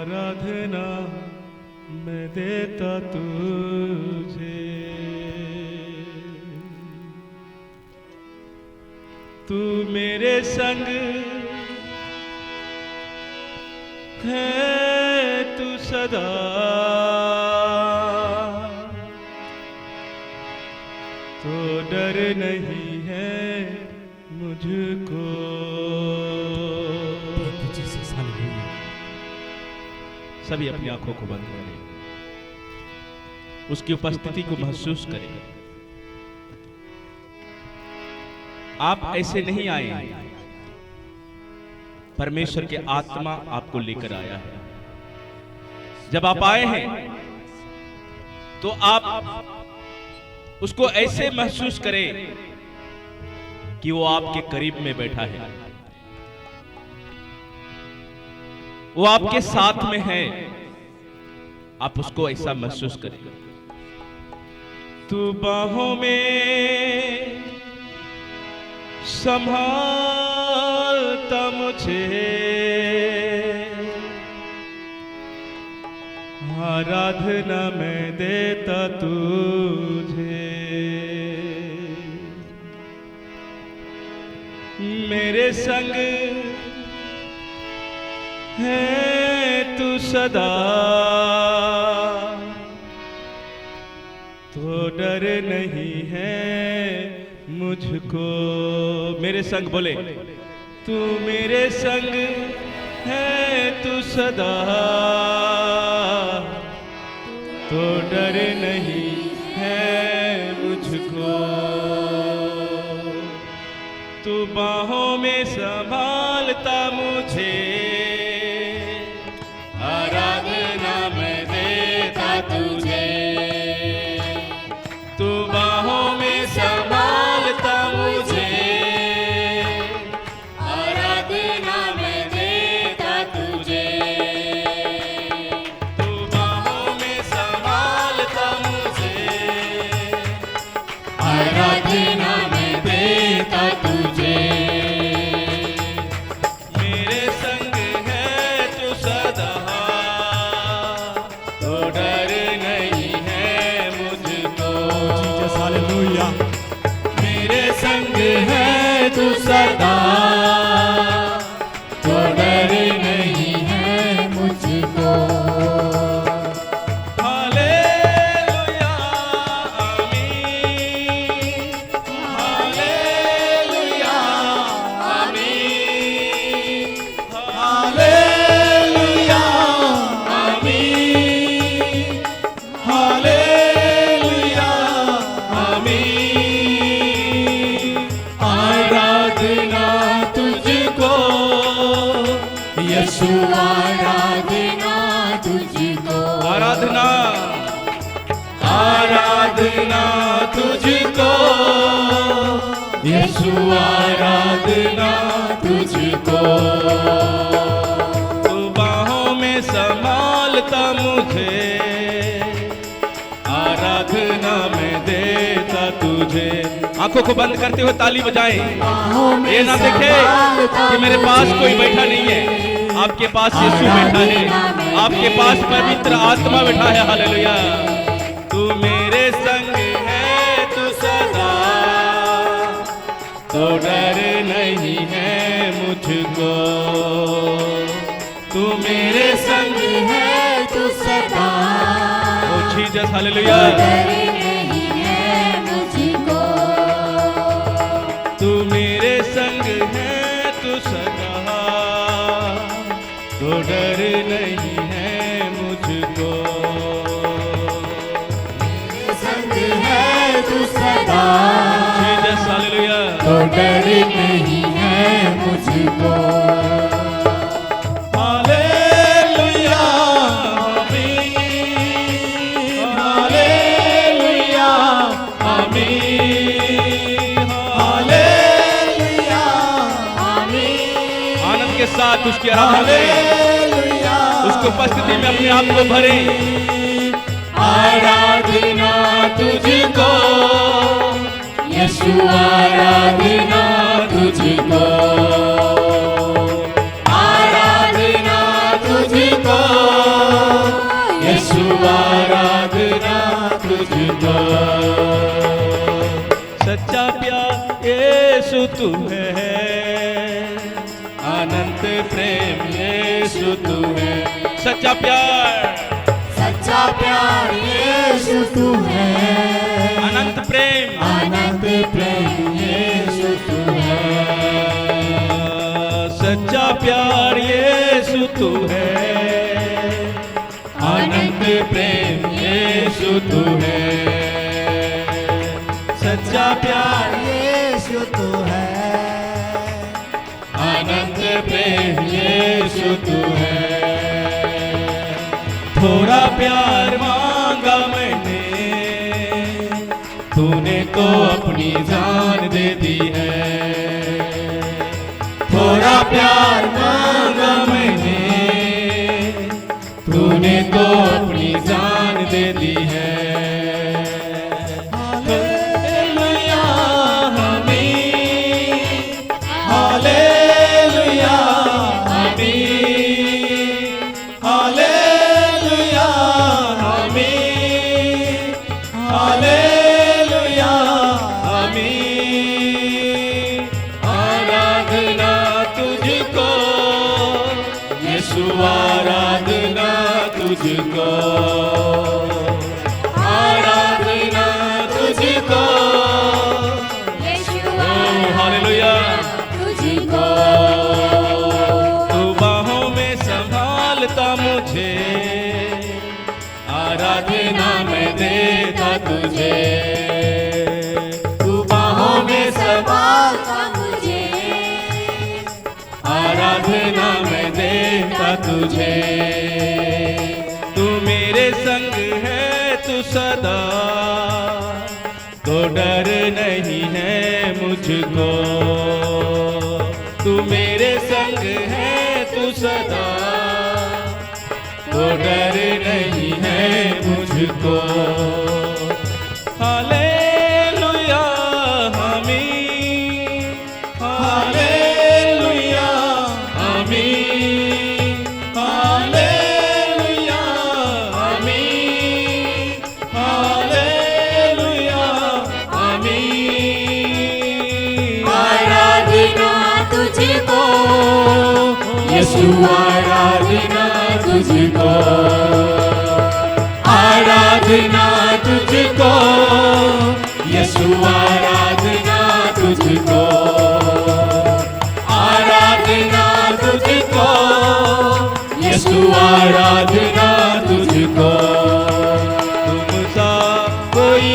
आराधना मैं देता तुझे, तू मेरे संग है, तू सदा तो डर नहीं है मुझको। सभी अपनी आंखों को बंद करें, उसकी उपस्थिति को महसूस करें। आप ऐसे नहीं आए, परमेश्वर के आत्मा आपको लेकर आया है। जब आप आए हैं तो आप उसको ऐसे महसूस करें कि वो आपके करीब में बैठा है, वो आपके साथ में है। आप उसको ऐसा महसूस करें। तू बाहों में संभालता मुझे, आराधना मैं देता तुझे, मेरे संग है तू सदा तो डर नहीं है मुझको। मेरे संग बोले, तू मेरे संग है तू सदा तो डर नहीं है मुझको। तू बाहों में संभालता मुझे, आराधना मैं देता तुझे, तू बाहों में संभालता मुझे, आराधना मैं देता तुझे, तू बाहों में संभालता मुझे, आराधना मैं देता तुझे, मेरे संग है तू सदा तो डर नहीं है मुझको। हालेलुया। मेरे संग है तू सदा तो डर नहीं है मुझको। हालेलुया आमीन, हालेलुया आमीन, हालेलुया आमीन, हालेलुया आमीन। आराधना तुझको यीशु, आराधना तुझको, आराधना आराधना तुझको यीशु, आराधना तुझको। तू बाहों में संभालता मुझे, आराधना मैं देता तुझे। आंखों को बंद करते हुए ताली बजाएं। ये ना देखे कि मेरे पास कोई बैठा नहीं है, आपके पास यीशु बैठा है, आपके पास पवित्र आत्मा बैठा है। हालेलुया। तू मेरे संग है तू सदा तो डर नहीं है मुझको। तू मेरे संग है तू सदा, ओ जीसस हालेलुया, डर नहीं है मुझको। तू मेरे संग है तू सदा तो डर नहीं है मुझको। मेरे संग है तू सदा जीसस हालेलुया, तो डर नहीं है मुझको। हालेलुया आमीन, हालेलुया आमीन, हालेलुया आमीन। आनंद के साथ उसकी आराधना करें, उसकी उपस्थिति में अपने आप को भरें। आराधना तुझको यीशु, आराधना तुझको, आराधना तुझको तू है, अनंत प्रेम यीशु तू है। सच्चा प्यार, सच्चा प्यार यीशु तू है, अनंत प्रेम, अनंत प्रेम यीशु तू है। सच्चा प्यार यीशु तू है, अनंत प्रेम यीशु तू है। सच्चा प्यार यीशु तू है, अनंत प्रेम यीशु तू है। थोड़ा प्यार मांगा मैंने, तूने तो अपनी जान दे दी है। थोड़ा प्यार मांगा मैंने, तूने तो अपनी जान दे दी है। हालेलुया आमीन, हालेलुया आमीन, हालेलुया आमीन, हालेलुया आमीन। आराधना तुझको यीशु, आराधना तुझको, आराधना तुझको यीशु, हालेलुया तुझको। तू बाहों में संभालता मुझे, आराधना मैं देता तुझे। तू बाहों में संभालता मुझे, आराधना मैं देता तुझे। तू मेरे संग है तू सदा, तो डर नहीं है मुझको। तू मेरे संग है तू सदा, तो डर नहीं है मुझको। हालेलुया आमीन, हालेलुया आमीन, हालेलुया आमीन, हालेलुया आमीन। आराधना तुझको यीशु, आराधना तुझको, आराधना तुझको यीशु, आराधना तुझको, आराधना तुझको यीशु, आराधना तुझको। तुम सा कोई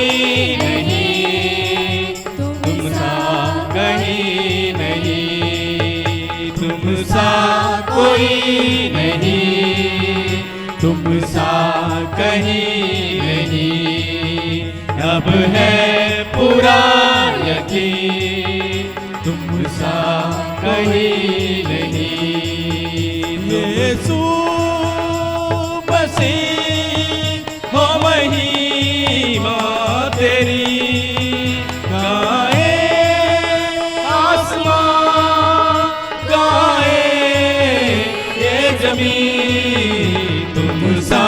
नहीं, तुम सा कहीं नहीं, तुम सा कोई नहीं, तुम सा कहीं नहीं। अब है पूरा यकीन, तुम सा कहीं नहीं। यीशु मसीह हो महिमा तेरी, गाए आसमां, गाए ये जमीन, तुम सा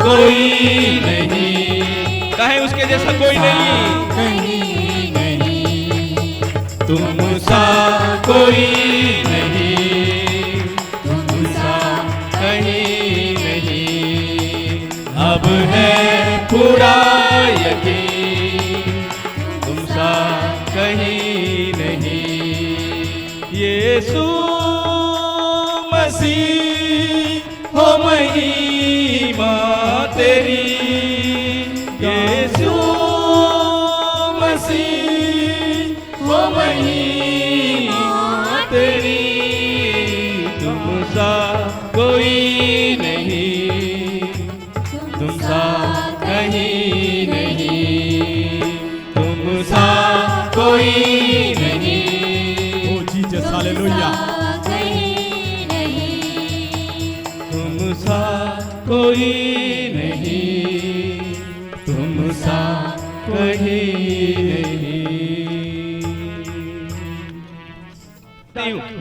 कोई नहीं। कहे उसके जैसा कोई नहीं, कहीं नहीं, तुम सा कोई नहीं, तुम सा कहीं नहीं। अब है पूरा यकीन, तुम सा कहीं नहीं। यीशु मसीह हो महिमा तेरी, यीशु मसीह हो महिमा तेरी। तुम सा कोई नहीं, तुम सा कहीं नहीं, तुम सा कोई नहीं। ओ जीसस हालेलुया। कहीं नहीं, तुम सा कोई नहीं, तुम सा कहीं नहीं।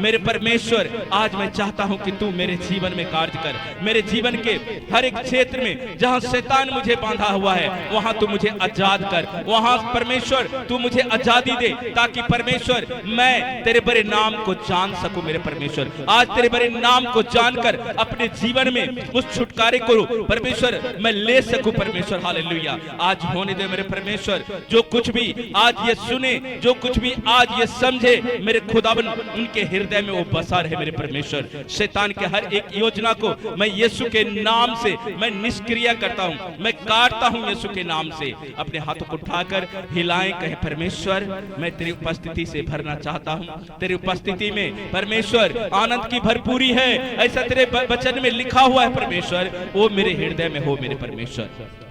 मेरे परमेश्वर आज मैं चाहता हूं कि तू मेरे जीवन में कार्य कर। मेरे जीवन के हर एक क्षेत्र में जहां शैतान मुझे बांधा हुआ है वहां तू मुझे आजाद कर। वहां परमेश्वर तू मुझे आजादी दे ताकि परमेश्वर मैं तेरे बड़े नाम को जान सकूं। मेरे परमेश्वर आज तेरे बड़े नाम को जानकर अपने जीवन में उस छुटकारे को परमेश्वर मैं ले सकूं। परमेश्वर हालेलुया आज होने दे मेरे परमेश्वर। जो कुछ भी आज ये सुने, जो कुछ भी आज ये समझे, मेरे खुदावन उनके हृदय में वो बसा रहे। मेरे परमेश्वर शैतान के हर एक योजना को मैं यीशु के नाम से मैं निष्क्रिय करता हूं, मैं काटता हूं यीशु के नाम से। अपने हाथों को उठाकर हिलाएं, कहें परमेश्वर मैं तेरी उपस्थिति से भरना चाहता हूं। तेरी उपस्थिति में परमेश्वर आनंद की भरपूरी है, ऐसा तेरे वचन में लिखा हुआ है। परमेश्वर वो मेरे हृदय में हो। मेरे परमेश्वर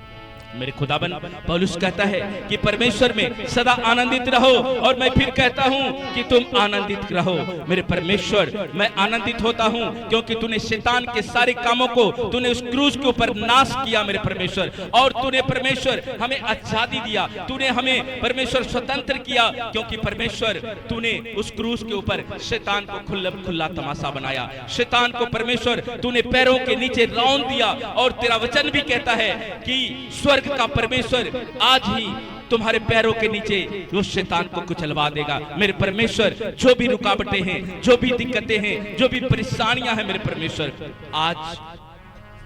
मेरे खुदाबन पौलुस कहता है कि परमेश्वर में सदा आनंदित रहो, और मैं फिर कहता हूं कि तुम आनंदित रहो। मेरे परमेश्वर मैं आनंदित होता हूं क्योंकि तूने शैतान के सारे कामों को तूने उस क्रूस के ऊपर नाश किया। मेरे परमेश्वर और तूने परमेश्वर हमें आजादी दिया, तूने हमें परमेश्वर स्वतंत्र किया, क्योंकि परमेश्वर तूने उस क्रूस के ऊपर शैतान को खुला तमाशा बनाया। शैतान को परमेश्वर तूने पैरों के नीचे रौंद दिया, और तेरा वचन भी कहता है कि स्वर्ग का परमेश्वर आज ही तुम्हारे पैरों के नीचे वो शैतान को कुचलवा देगा। मेरे परमेश्वर जो भी रुकावटें हैं, जो भी दिक्कतें हैं, जो भी परेशानियां हैं, मेरे परमेश्वर आज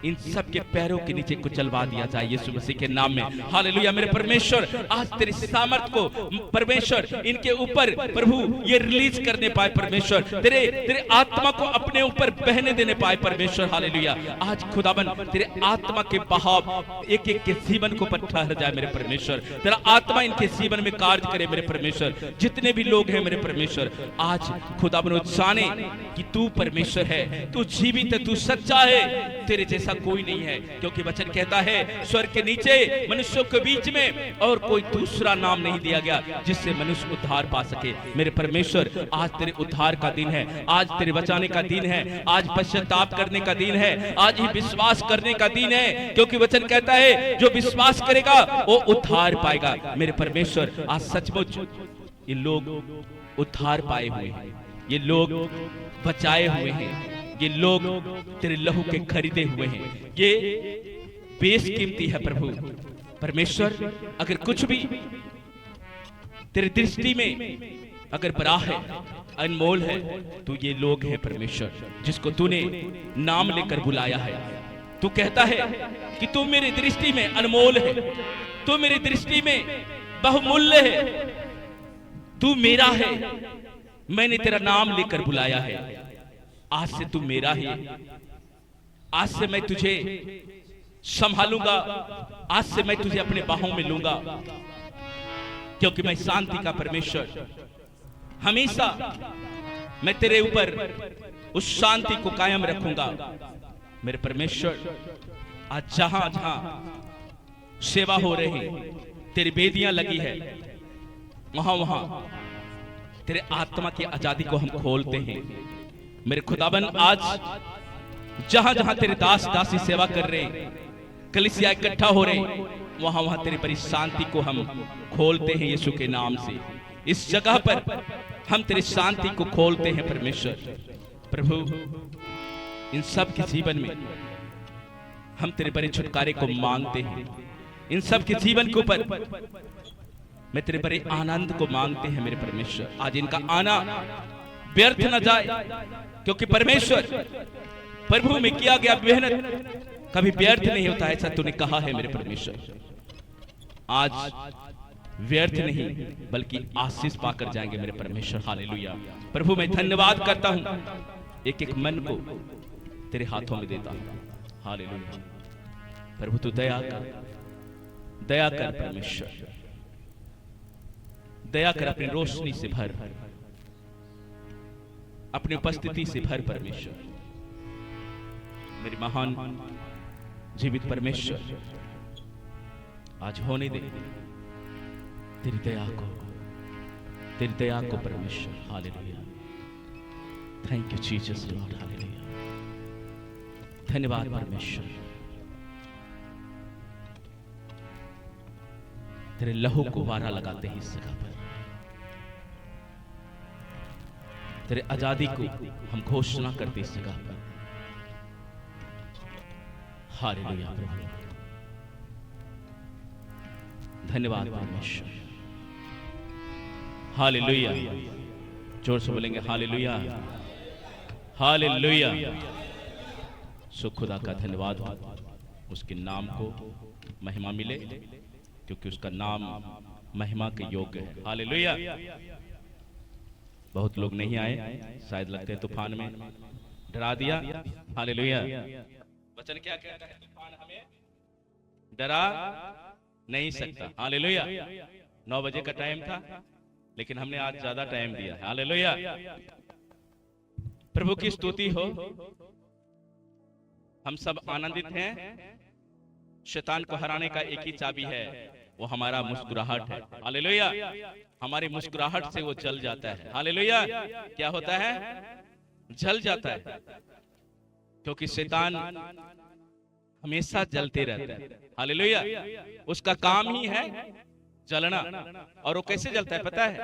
इन सब के पैरों के नीचे कुचलवा दिया जाए यीशु मसीह के नाम में। हालेलुया मेरे परमेश्वर आज तेरी सामर्थ को परमेश्वर इनके ऊपर प्रभु ये रिलीज करने पाए। परमेश्वर तेरे आत्मा को अपने ऊपर बहने देने पाए। परमेश्वर हालेलुया आज खुदाबन तेरे आत्मा के बहाव एक एक के जीवन को पर ठहर जाए। मेरे परमेश्वर तेरा आत्मा इनके जीवन में कार्य करे। मेरे परमेश्वर जितने भी लोग हैं मेरे परमेश्वर आज खुदाबन जाने कि तू परमेश्वर है, तू जीवित है, तू सच्चा है, तेरे जैसा कोई नहीं है। क्योंकि वचन कहता है स्वर्ग के नीचे मनुष्यों के बीच में और कोई दूसरा नाम नहीं दिया गया जिससे मनुष्य उद्धार पा सके। मेरे परमेश्वर आज तेरे उद्धार का दिन है, आज तेरे बचाने का दिन है, आज पश्चाताप करने का दिन है, आज ही विश्वास करने का दिन है। क्योंकि वचन कहता है जो विश्वास करेगा वो उद्धार पाएगा। मेरे परमेश्वर आज सचमुच ये लोग उद्धार पाए हुए हैं, ये लोग बचाए हुए हैं, ये लोग तेरे लहू के खरीदे हुए हैं, ये बेशकीमती है प्रभु परमेश्वर। अगर कुछ भी तेरी दृष्टि में अगर बड़ा है, अनमोल है, तो ये लोग हैं परमेश्वर जिसको तूने नाम लेकर बुलाया है। तू कहता है कि तू मेरी दृष्टि में अनमोल है, तू मेरी दृष्टि में बहुमूल्य है, तू मेरा है, मैंने तेरा नाम लेकर बुलाया है। आज से तू मेरा ही, आज से मैं तुझे संभालूंगा, आज से मैं तुझे अपने बाहों में लूंगा, क्योंकि मैं शांति का परमेश्वर हमेशा मैं तेरे ऊपर उस शांति को कायम रखूंगा। मेरे परमेश्वर आज जहां जहां सेवा हो रही, तेरी बेदियां लगी है, वहां वहां तेरे आत्मा की आजादी को हम खोलते हैं। मेरे खुदाबन आज जहां जहां तेरे दास दासी सेवा कर रहे, कलीसिया इकट्ठा हो रहे, वहां वहां तेरी बड़ी शांति को हम खोलते हैं यीशु के नाम से। इस जगह पर हम तेरी शांति को खोलते हैं परमेश्वर। प्रभु इन सब के जीवन में हम तेरे बड़े छुटकारे को मांगते हैं। इन सब के जीवन के ऊपर मैं तेरे बड़े आनंद को मांगते हैं। मेरे परमेश्वर आज इनका आना व्यर्थ न जाए, क्योंकि परमेश्वर प्रभु में किया गया मेहनत कभी व्यर्थ नहीं होता, ऐसा तूने कहा है। मेरे परमेश्वर आज व्यर्थ नहीं बल्कि आशीष पाकर जाएंगे मेरे परमेश्वर। हालेलुया प्रभु मैं धन्यवाद करता हूं, एक एक मन को तेरे हाथों में देता हूं। हालेलुया प्रभु तू दया कर परमेश्वर, दया कर, अपनी रोशनी से भर, अपनी उपस्थिति से भर परमेश्वर। मेरी महान जीवित परमेश्वर आज होने दे तेरी दया को परमेश्वर। Hallelujah thank you Jesus Lord. Hallelujah धन्यवाद परमेश्वर, तेरे लहू को वारा लगाते ही इस जगह पर तेरे आजादी को हम घोषणा करते इस जगह पर। हालेलुया प्रभु, धन्यवाद परमेश्वर। हालेलुया, जोर से बोलेंगे हालेलुया, हालेलुया। सो खुदा का धन्यवाद हो, उसके नाम को महिमा मिले, क्योंकि उसका नाम महिमा के योग्य है। हालेलुया। बहुत लोग नहीं आए, शायद लगते हैं तूफान में डरा दिया। हालेलुया। वचन क्या कहता है? तूफान हमें डरा नहीं सकता। हालेलुया। 9 बजे का टाइम था, लेकिन हमने आज ज्यादा टाइम दिया। हालेलुया। प्रभु की स्तुति हो। हम सब आनंदित हैं। शैतान को हराने का एक ही चाबी है, वो हमारा मुस्कुराहट है। हालेलुया। हमारी मुस्कुराहट से वो जल जाता है। हालेलुया। क्या होता है? जल जाता है, क्योंकि शैतान हमेशा जलते रहता है। हालेलुया। उसका काम ही है जलना। और वो कैसे जलता है पता है?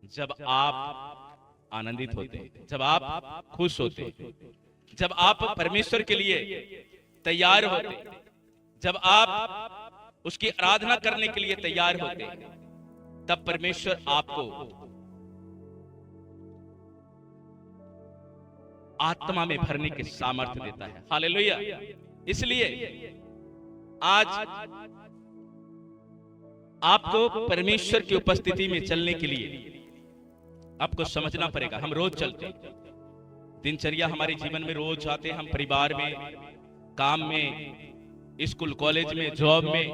जब आप आनंदित होते, जब आप खुश होते, जब आप परमेश्वर के लिए तैयार होते, जब आप उसकी आराधना करने के लिए तैयार होते, तब परमेश्वर आपको आत्मा में भरने के सामर्थ्य देता है। हालेलुया। इसलिए आज आपको परमेश्वर की उपस्थिति में चलने के लिए आपको समझना पड़ेगा। हम रोज चलते हैं, दिनचर्या हमारे जीवन में रोज आते हैं। हम परिवार में, काम में, स्कूल कॉलेज में, जॉब में,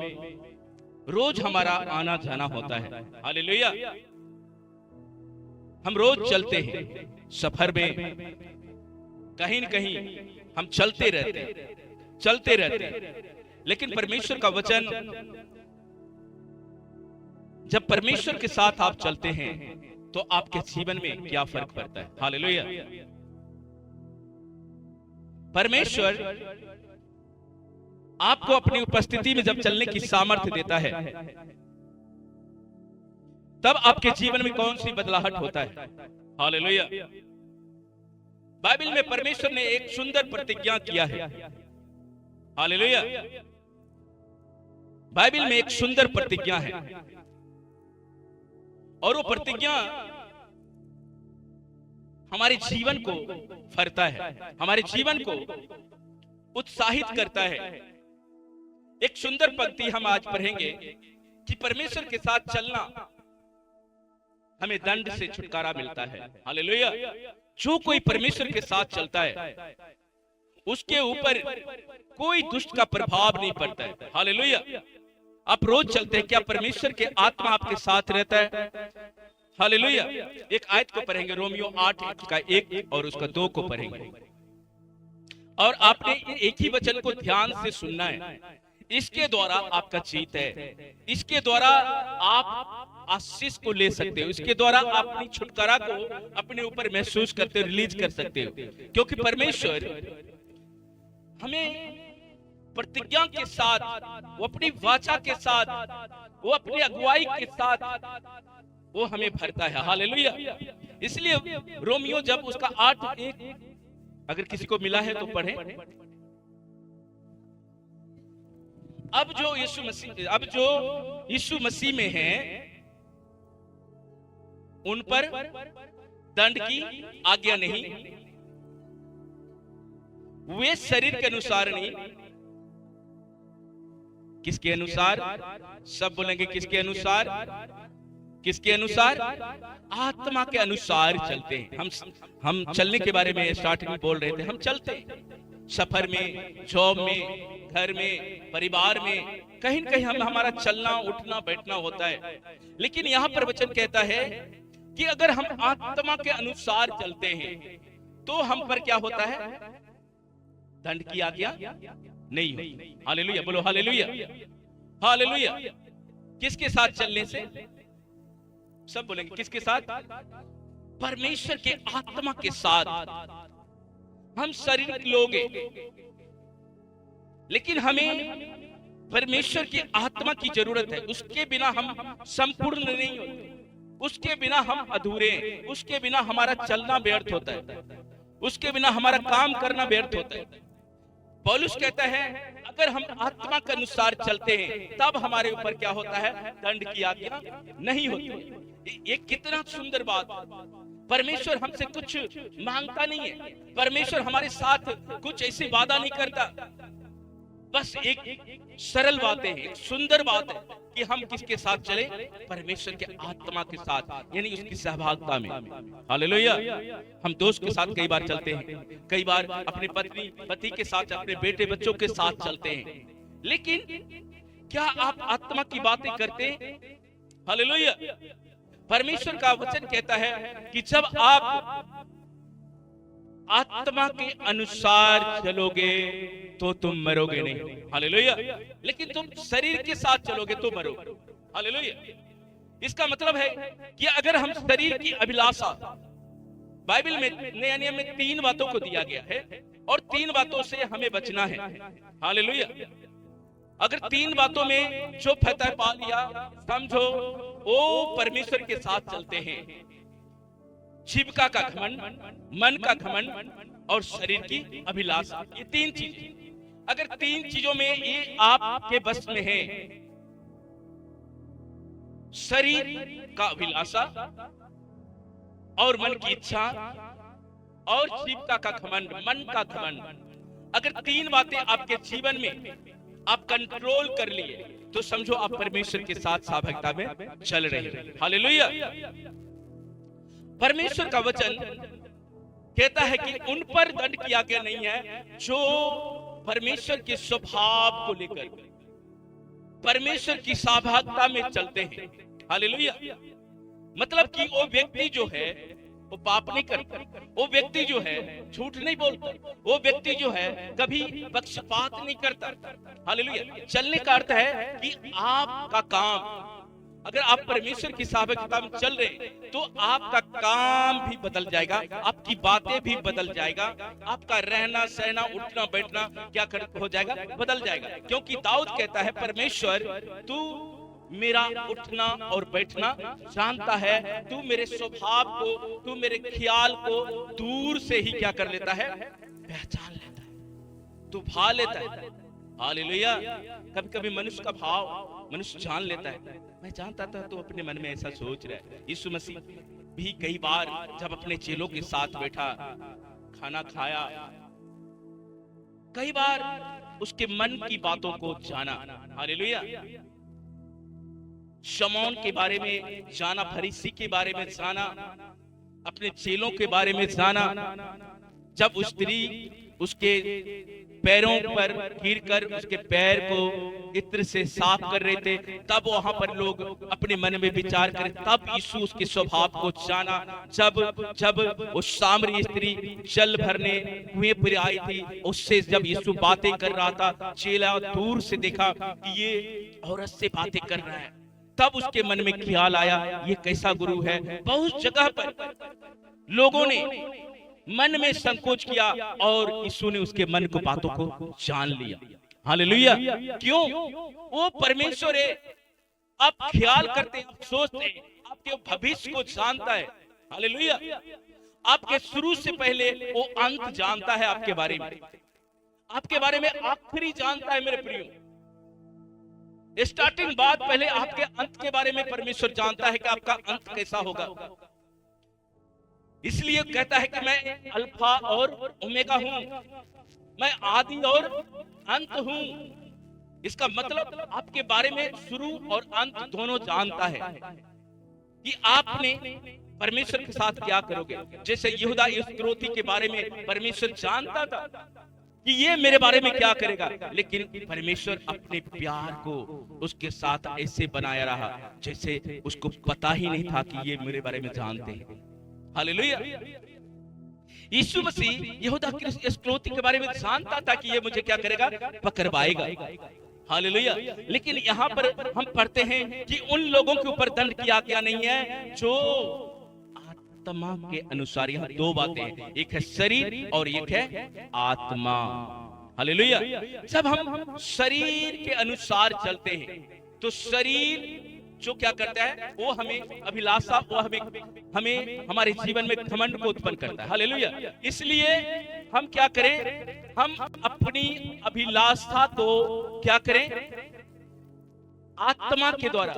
रोज हमारा आना जाना होता है। हालेलुया। हम रोज चलते हैं, सफर में कहीं न कहीं हम चलते रहते। लेकिन परमेश्वर का वचन, जब परमेश्वर के साथ आप चलते हैं तो आपके जीवन में क्या फर्क पड़ता है। हालेलुया। परमेश्वर आपको अपनी उपस्थिति में जब चलने की सामर्थ्य देता है, तब आपके जीवन में कौन सी बदलाहट होता है। हालेलुया। बाइबल में परमेश्वर ने एक सुंदर प्रतिज्ञा किया है। हालेलुया। बाइबल में एक सुंदर प्रतिज्ञा है, और वो प्रतिज्ञा हमारे जीवन को भरता है, हमारे जीवन को उत्साहित करता है। एक सुंदर पंक्ति हम आज पढ़ेंगे कि परमेश्वर के साथ चलना हमें दंड से छुटकारा मिलता है। हालेलुया। जो कोई परमेश्वर के साथ चलता है, उसके ऊपर कोई दुष्ट का प्रभाव नहीं पड़ता है। हालेलुया। आप रोज चलते हैं, क्या परमेश्वर के आत्मा आपके साथ रहता है? हालेलुया। एक आयत को पढ़ेंगे, रोमियो 8 का 1 और उसका 2 को पढ़ेंगे। और आपने एक ही वचन को ध्यान से सुनना है। इसके द्वारा आपका जीत है, इसके द्वारा आप आशीष को ले सकते हो, इसके द्वारा आप अपनी छुटकारा को अपने ऊपर महसूस करते हो, रिलीज कर सकते हो। क्योंकि परमेश्वर हमें प्रतिज्ञा के साथ, वो अपनी वाचा के साथ, वो अपनी अगुवाई के साथ वो हमें भरता है। हालेलुया। इसलिए रोमियो जब उसका 8:1 अगर किसी को मिला है तो पढ़े। अब जो यीशु मसीह में हैं, उन पर दंड की आज्ञा नहीं। वे शरीर के अनुसार नहीं, किसके अनुसार? सब बोलेंगे किसके अनुसार? किसके अनुसार? आत्मा के अनुसार चलते हैं। हम चलने के बारे में स्टार्टिंग में बोल रहे थे। हम चलते हैं सफर में, जॉब में, घर में, परिवार में, कहीं न कहीं हमारा चलना, उठना, बैठना होता है। लेकिन यहाँ पर वचन कहता है कि अगर हम आत्मा के अनुसार चलते हैं तो हम पर क्या होता है? दंड की आज्ञा नहीं होती। हालेलुया। बोलो हालेलुया। हालेलुया। किसके साथ चलने से? सब बोलेंगे किसके साथ? परमेश्वर के आत्मा के साथ। हम शारीरिक लोग हैं, लेकिन हमें परमेश्वर की आत्मा की जरूरत है। उसके बिना हम संपूर्ण नहीं होते। उसके बिना हम अधूरे हैं, उसके बिना हमारा चलना व्यर्थ होता है, उसके बिना हमारा काम करना व्यर्थ होता है। पौलुस कहता है अगर हम आत्मा के अनुसार चलते हैं तब हमारे ऊपर क्या होता है, दंड की आज्ञा नहीं होती। ये कितना सुंदर बात। परमेश्वर हमसे कुछ मांगता नहीं है, परमेश्वर हमारे साथ कुछ ऐसी वादा नहीं करता, बस एक सरल बात है, एक सुंदर बात है कि हम किसके साथ चले, परमेश्वर के आत्मा के साथ, यानी उसकी सहभागिता में। हालेलुया। हम दोस्त के साथ कई बार चलते हैं, कई बार अपने पत्नी पति के साथ, अपने बेटे बच्चों के साथ चलते हैं, लेकिन क्या आप आत्मा की बातें करते हैं? हालेलुया। परमेश्वर का वचन कहता है कि जब आप आत्मा के अनुसार चलोगे तो तुम मरोगे नहीं। हालेलुया। लेकिन तुम शरीर के साथ चलोगे तो मरोगे। हालेलुया। इसका मतलब है कि अगर हम शरीर की अभिलाषा, बाइबल में नया नियम में 3 बातों को दिया गया है और 3 बातों से हमें बचना है। हालेलुया। अगर 3 बातों में जो फतह पा लिया, समझो वो परमेश्वर के साथ चलते हैं। जीविका का घमंड, मन का घमंड और शरीर की अभिलाषा, ये 3 चीजें। अगर 3 चीजों में ये आपके बस में है, शरीर का अभिलाषा और मन की इच्छा और जीविका का घमंड, मन का घमंड, अगर 3 बातें आपके जीवन में आप कंट्रोल कर लिए तो समझो आप परमेश्वर के साथ सहभागिता में चल रहे हैं। हालेलुया। परमेश्वर का वचन कहता है कि उन पर दंड की आज्ञा नहीं है जो परमेश्वर के स्वभाव को लेकर परमेश्वर की सहभागिता में चलते हैं। हालेलुया। मतलब कि वो व्यक्ति जो है वो पाप नहीं करता, वो व्यक्ति जो है झूठ नहीं बोलता, वो व्यक्ति जो है कभी पक्षपात नहीं करता। हालेलुया। चलने का अर्थ है कि आपका काम, अगर आप परमेश्वर की सहभागिता में चल रहे हैं तो आपका काम भी बदल जाएगा, आपकी बातें भी बदल जाएगा, आपका रहना सहना उठना बैठना क्या हो जाएगा, बदल जाएगा। क्योंकि दाऊद कहता है परमेश्वर तू मेरा उठना और बैठना जानता है, तू मेरे स्वभाव को, तू मेरे ख्याल को दूर से ही क्या कर लेता है, पहचान लेता है, तू भा लेता है। हालेलुया। कभी कभी मनुष्य का भाव मनुष्य जान लेता है। मैं जानता था तो अपने मन में ऐसा सोच रहा है। यीशु मसीह भी कई बार जब अपने चेलों के साथ बैठा, खाना खाया, कई बार उसके मन की बातों को जाना। हालेलुया। शमौन के बारे में जाना, फरीसी के बारे में जाना, अपने चेलों के बारे में जाना। जब उस स्त्री उसके पैरों पर गिरकर उसके पैर को इत्र से साफ कर रहे थे, तब वहां पर लोग अपने मन में विचार करें, तब यीशु उसके स्वभाव को जाना। जब वो सामरी स्त्री जल भरने कुएं पर आई थी, उससे जब यीशु बातें कर रहा था, चेला दूर से देखा कि ये औरत से बातें कर रहा है, तब उसके मन में ख्याल आया ये कैसा गुरु है। बहुत जगह पर लोगों ने मन में संकोच किया और यीशु ने उसके मन को बातों को जान लिया। हालेलुया। क्यों? वो परमेश्वर है। आप ख्याल करते हैं, आप सोचते हैं, आपके भविष्य को जानता है। हालेलुया। आपके शुरू से पहले वो अंत जानता है, आपके बारे में, आपके बारे में आखिरी जानता है। मेरे प्रियो, स्टार्टिंग बात पहले आपके अंत के बारे में परमेश्वर जानता है कि आपका अंत कैसा होगा। इसलिए कहता है कि मैं अल्फा और ओमेगा हूं, मैं आदि और अंत हूं। इसका मतलब आपके बारे में शुरू और अंत दोनों जानता है कि आपने परमेश्वर के साथ क्या करोगे। जैसे यहूदा इस्करियोती के बारे में परमेश्वर जानता था कि ये मेरे बारे में क्या करेगा, लेकिन परमेश्वर अपने प्यार को उसके साथ ऐसे बनाया रहा जैसे उसको पता ही नहीं था कि ये मेरे बारे में जानते हैं। हालेलुया। यीशु मसीह यहूदा इस्करियोती के बारे में जानता था कि ये मुझे क्या करेगा, पकड़वाएगा। हालेलुया। लेकिन यहाँ पर हम पढ़ते हैं कि उन लोगों के ऊपर दंड की आज्ञा नहीं है जो आत्मा के अनुसार। यहाँ 2 बातें हैं, एक है शरीर और एक है आत्मा। हालेलुया। जब हम शरीर के अनुसार चलते हैं तो शरीर जो क्या करता है वो हमें अभिलाषा, वो हमें हमारे जीवन में घमंड को उत्पन्न करता है। हालेलुया। इसलिए हम क्या करें, हम अपनी अभिलाषा को क्या करें, आत्मा के द्वारा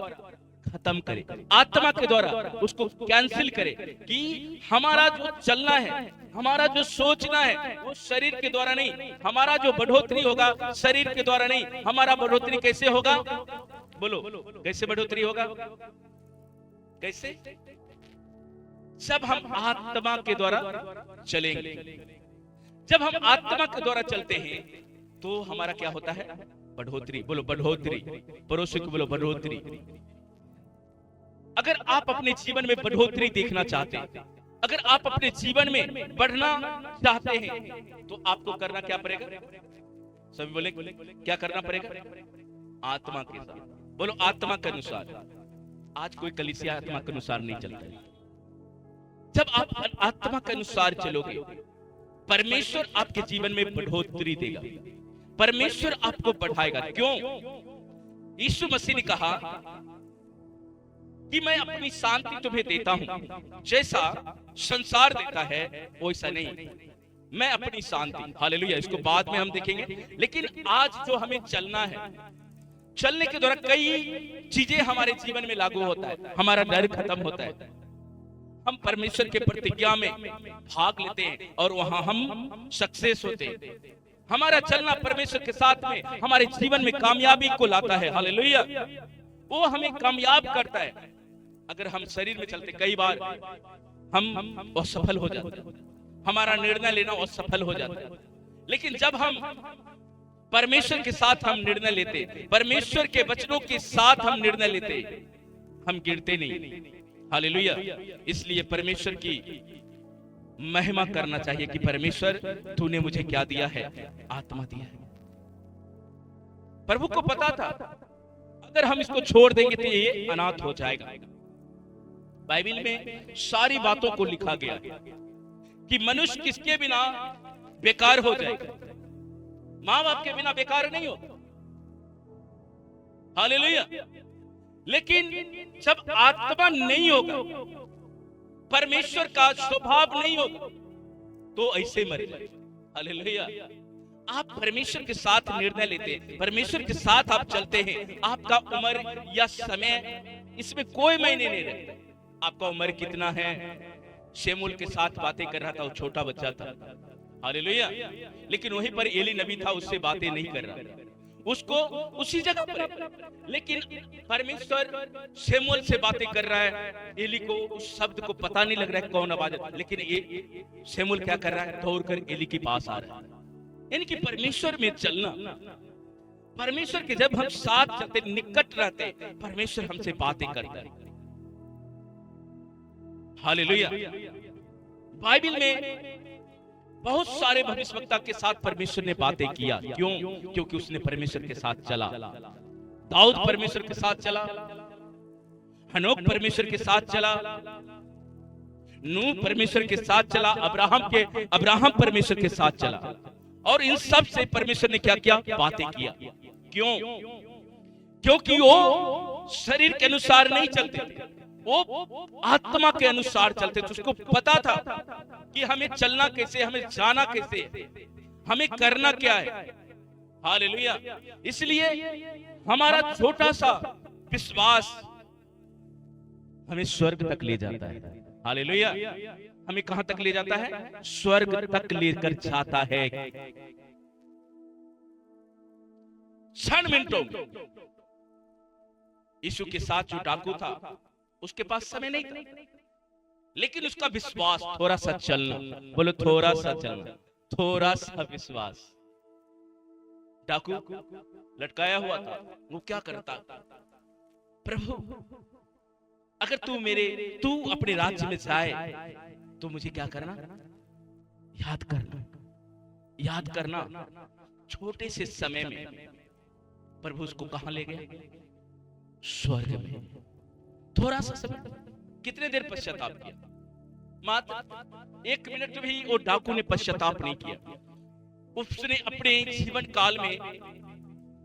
खत्म करें, आत्मा के द्वारा उसको कैंसिल करें, कि हमारा जो चलना है, हमारा जो सोचना है वो शरीर के द्वारा नहीं, हमारा जो बढ़ोतरी होगा शरीर के द्वारा नहीं। हमारा बढ़ोतरी कैसे होगा, बोलो कैसे बढ़ोतरी होगा, कैसे? जब हम आत्मा के द्वारा चलेंगे। जब हम आत्मा के द्वारा चलते हैं तो हमारा क्या होता है, बढ़ोतरी। बोलो बढ़ोतरी, पड़ोसी को बोलो बढ़ोतरी। अगर आप अपने जीवन में बढ़ोतरी देखना चाहते हैं, अगर आप अपने जीवन में बढ़ना चाहते हैं तो आपको करना क्या पड़ेगा, सभी बोले क्या करना पड़ेगा, आत्मा के साथ। बोलो आत्मा के अनुसार। आज कोई कलीसिया आत्मा के अनुसार नहीं चलता है। जब आप आत्मा के अनुसार चलोगे, परमेश्वर आपके जीवन में बढ़ोतरी देगा, परमेश्वर आपको बढ़ाएगा। क्यों? यीशु मसीह ने कहा कि मैं अपनी शांति तुम्हें देता हूं, जैसा संसार देता है वैसा नहीं, मैं अपनी शांति। हालेलुया। इसको बाद में हम देखेंगे, लेकिन आज जो हमें चलना है, चलने के द्वारा कई चीजें हमारे जीवन में लागू होता है। हमारा डर खत्म होता है, हम परमेश्वर के प्रतिज्ञा में भाग लेते हैं और वहां हम सक्सेस होते हैं। हमारा चलना परमेश्वर के साथ में हमारे जीवन में कामयाबी को लाता है। हालेलुया। वो हमें कामयाब करता है। अगर हम शरीर में चलते, कई बार हम असफल हो जाते हैं, हमारा निर्णय लेना असफल हो जाता है। लेकिन जब हम परमेश्वर के साथ हम निर्णय लेते, परमेश्वर के वचनों के साथ हम निर्णय लेते, हम गिरते नहीं। हालेलुया। इसलिए परमेश्वर की महिमा करना चाहिए कि परमेश्वर तूने मुझे क्या दिया है, आत्मा दिया है। प्रभु को पता था अगर हम इसको छोड़ देंगे तो ये अनाथ हो जाएगा। बाइबल में सारी बातों को लिखा गया कि मनुष्य किसके बिना बेकार हो जाएगा, मां बाप के बिना बेकार नहीं होता। हालेलुया। लेकिन जब आत्मा नहीं होगा, परमेश्वर का स्वभाव नहीं होगा, तो ऐसे मर जाए। हालेलुया। आप परमेश्वर के साथ निर्णय लेते हैं, परमेश्वर के साथ आप चलते हैं, आपका उम्र या समय इसमें कोई मायने नहीं रहता। आपका उम्र कितना है, शेमूल के साथ बातें कर रहा था, वो छोटा बच्चा था। हालेलुया। लेकिन वहीं पर एली नबी था, उससे बातें नहीं कर रहा, उसको उसी जगह पर। लेकिन परमेश्वर शेमूल से बातें कर रहा है, एली को उस शब्द को पता नहीं लग रहा है कौन आवाज है, लेकिन ये शेमूल क्या कर रहा है, दौड़कर एली के पास आ रहा है। इनकी परमेश्वर में चलना, परमेश्वर के जब हम साथ चलते, निकट रहते, परमेश्वर हमसे बातें करता है। हालेलुया। बाइबल में बहुत सारे भविष्यवक्ता के साथ परमेश्वर ने बातें किया। क्यों? क्योंकि उसने परमेश्वर के साथ चला। दाऊद परमेश्वर के साथ चला, हनोक परमेश्वर के साथ चला, नूह परमेश्वर के साथ चला, अब्राहम परमेश्वर के साथ चला, और इन सब से परमेश्वर ने क्या किया, बातें किया। क्यों? क्योंकि वो शरीर के अनुसार नहीं चलते, वो आत्मा के अनुसार चलते थे। उसको पता था कि हमें चलना कैसे, हमें जाना कैसे, हमें करना क्या है। हालेलुया। इसलिए हमारा छोटा सा विश्वास हमें स्वर्ग तक ले जाता है। हालेलुया। हमें कहां तक ले जाता है? स्वर्ग तक लेकर जाता है। क्षण मिनटों यीशु के साथ जो डाकू था, उसके पास समय नहीं था, लेकिन उसका विश्वास, थोड़ा सा चलना, बोलो थोड़ा सा चलना, थोड़ा सा विश्वास। डाकू लटकाया हुआ था, वो क्या करता, प्रभु अगर तू अपने राज्य में जाए तो मुझे क्या करना, याद करना। छोटे से समय में प्रभु उसको कहां ले गए? स्वर्ग में। थोड़ा सा समय, कितने देर पश्चाताप किया? मात्र 1 मिनट भी वो डाकू ने पश्चाताप नहीं किया। उसने अपने जीवन काल में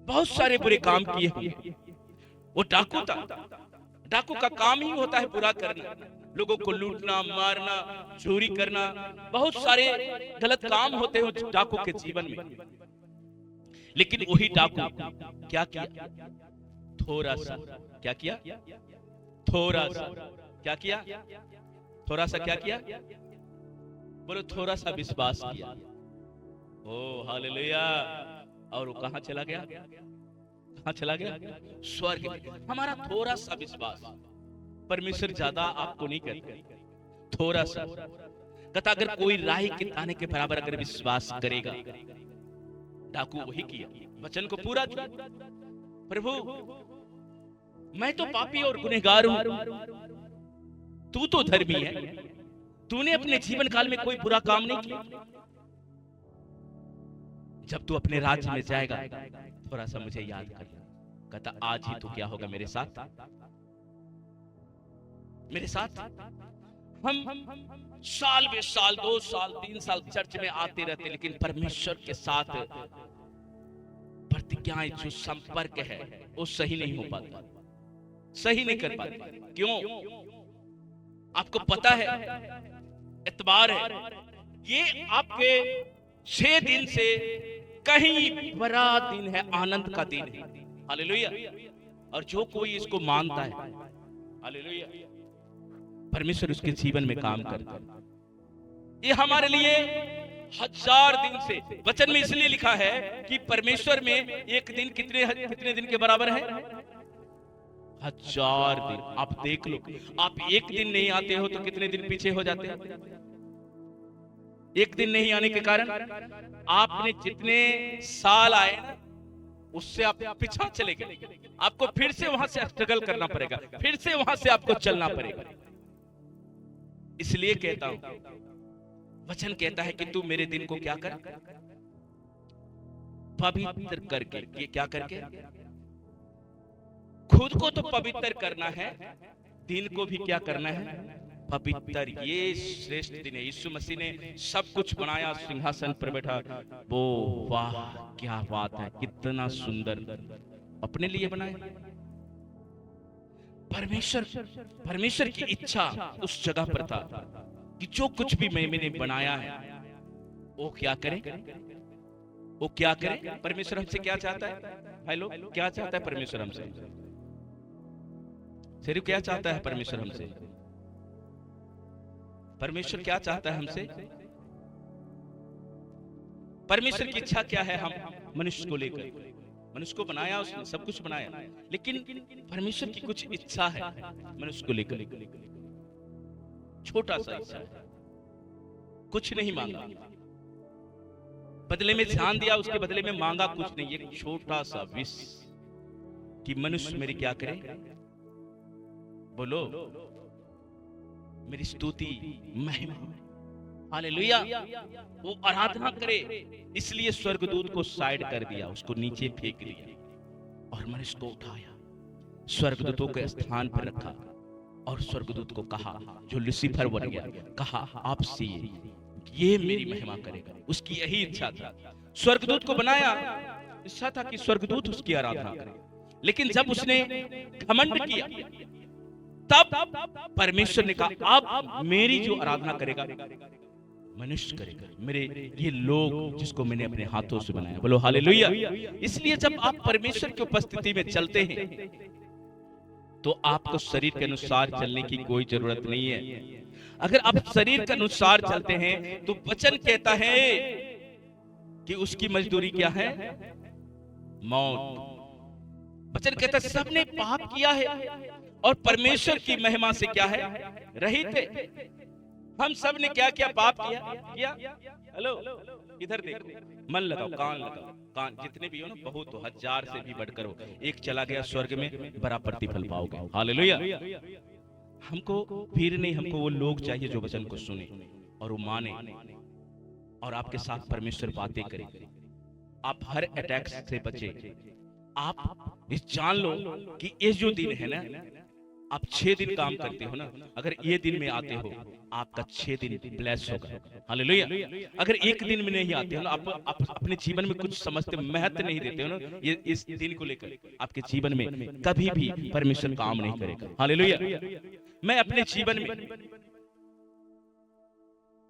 बहुत सारे बुरे काम किए होंगे। वो डाकू था, डाकू का काम ही होता है बुरा करना, लोगों को लूटना, मारना, चोरी करना, बहुत सारे गलत काम होते हैं डाकू के जीवन में। लेकिन वही डाकू क्या किया? थोड़ा सा क्या किया? थोड़ा सा क्या किया? थोड़ा सा क्या किया? बोलो, थोड़ा सा विश्वास किया। ओ हालेलुया। और वो कहां चला गया? कहां चला गया? स्वर्ग में। हमारा थोड़ा सा विश्वास, परमेश्वर ज्यादा आपको नहीं कहते, थोड़ा सा कहता, अगर कोई राही के ताने के बराबर अगर विश्वास करेगा। डाकू वही किया, वचन को पूरा किया। प्रभु, मैं तो पापी और गुनहगार हूं, तू तो धर्मी है, तूने अपने जीवन काल में कोई बुरा काम नहीं किया। जब तू अपने राज्य में जाएगा थोड़ा सा मुझे याद कर। कहता, आज ही तो क्या होगा मेरे साथ? मेरे साथ हम साल में साल, 2 साल, 3 साल चर्च में आते रहते, लेकिन परमेश्वर के साथ प्रतिज्ञाएं, जो संपर्क है वो सही नहीं हो पाता, सही नहीं कर पाते। क्यों? आपको पता है, इतबार है, ये आपके 6 दिन से कहीं बड़ा दिन है, आनंद का दिन है। हालेलुया। और जो कोई इसको मानता है, हालेलुया, परमेश्वर उसके जीवन में काम करता है। ये हमारे लिए 1000 दिन से, वचन में इसलिए लिखा है कि परमेश्वर में एक दिन कितने दिन के बराबर है? 1000 दिन। आप देख लो, आप एक दिन नहीं आते हो तो कितने दिन पीछे हो जाते हैं। एक दिन नहीं आने के कारण आपने जितने साल आए ना, उससे आप पीछा चले गए। आपको फिर से वहां से स्ट्रगल करना पड़ेगा, फिर से वहां से आपको चलना पड़ेगा। इसलिए कहता हूं, वचन कहता है कि तू मेरे दिन को क्या कर? पवित्र करके। ये क्या करके? खुद को तो पवित्र करना है, दिन को भी क्या करना है? पवित्र। ये श्रेष्ठ दिन है। यीशु मसीह ने सब कुछ बनाया, सिंहासन पर बैठा, वो वाह क्या बात है, कितना सुंदर अपने लिए बनाया। परमेश्वर की इच्छा उस जगह पर था कि जो कुछ भी मैंने बनाया है वो क्या करे? वो क्या करे? परमेश्वर हमसे क्या चाहता है? हेलो, क्या चाहता है परमेश्वर हमसे? सिर्फ क्या चाहता है परमेश्वर हमसे? परमेश्वर क्या चाहता है हमसे? परमेश्वर की इच्छा क्या है? हम मनुष्य को लेकर, मनुष्य को बनाया उसने, सब कुछ बनाया, लेकिन परमेश्वर की कुछ इच्छा है मनुष्य को लेकर। छोटा सा इच्छा है, कुछ नहीं मांगा, बदले में ध्यान दिया, उसके बदले में मांगा कुछ नहीं। एक छोटा सा विश कि मनुष्य मेरी क्या करे? बोलो, मेरी स्तुति, महिमा, हालेलुया, वो आराधना करे। इसलिए स्वर्गदूत को साइड कर दिया, उसको नीचे फेंक दिया और मनुष्य को उठाया, स्वर्गदूतों के स्थान पर रखा और स्वर्गदूत को कहा, जो लूसीफर बन गया, कहा आपसे ये मेरी महिमा करेगा। उसकी यही इच्छा था, स्वर्गदूत को बनाया, इच्छा था कि स्वर्गदूत उसकी आराधना करे। लेकिन जब उसने घमंड किया, तब परमेश्वर ने कहा, अब मेरी जो आराधना करेगा मनुष्य करेगा, मेरे ये लोग जिसको मैंने अपने हाथों से बनाया। बोलो हालेलुया। इसलिए जब आप परमेश्वर की उपस्थिति में चलते हैं तो आपको शरीर के अनुसार चलने की कोई जरूरत नहीं है। अगर आप शरीर के अनुसार चलते हैं तो वचन कहता है कि उसकी मजदूरी क्या है? मौत। वचन कहता है सबने पाप किया है और परमेश्वर की महिमा से क्या है? रहित है। हम सब ने क्या किया? पाप किया। हेलो, इधर देखो, मन लगाओ, कान लगाओ, कान जितने भी हो ना, बहुत हो, 1000 से भी बढ़कर हो। एक चला गया स्वर्ग में, बड़ा प्रतिफल पाओगे। हालेलुया। हमको भीड़ नहीं, हमको वो लोग चाहिए जो वचन को सुने और वो माने और आपके साथ परमेश्वर बातें करे। आप हर अटैक से बचे। आप इस जान लो कि ये जो दिन है ना, आप 6 दिन काम करते हो ना, अगर ये दिन में आते हो आपका 6 दिन ब्लेस होगा। हालेलुया। अगर एक दिन में नहीं आते हो ना, आप अपने जीवन में कुछ समझते, महत्व नहीं देते हो ना ये इस दिन को लेकर, आपके जीवन में कभी भी परमेश्वर काम नहीं करेगा। हालेलुया। मैं अपने जीवन में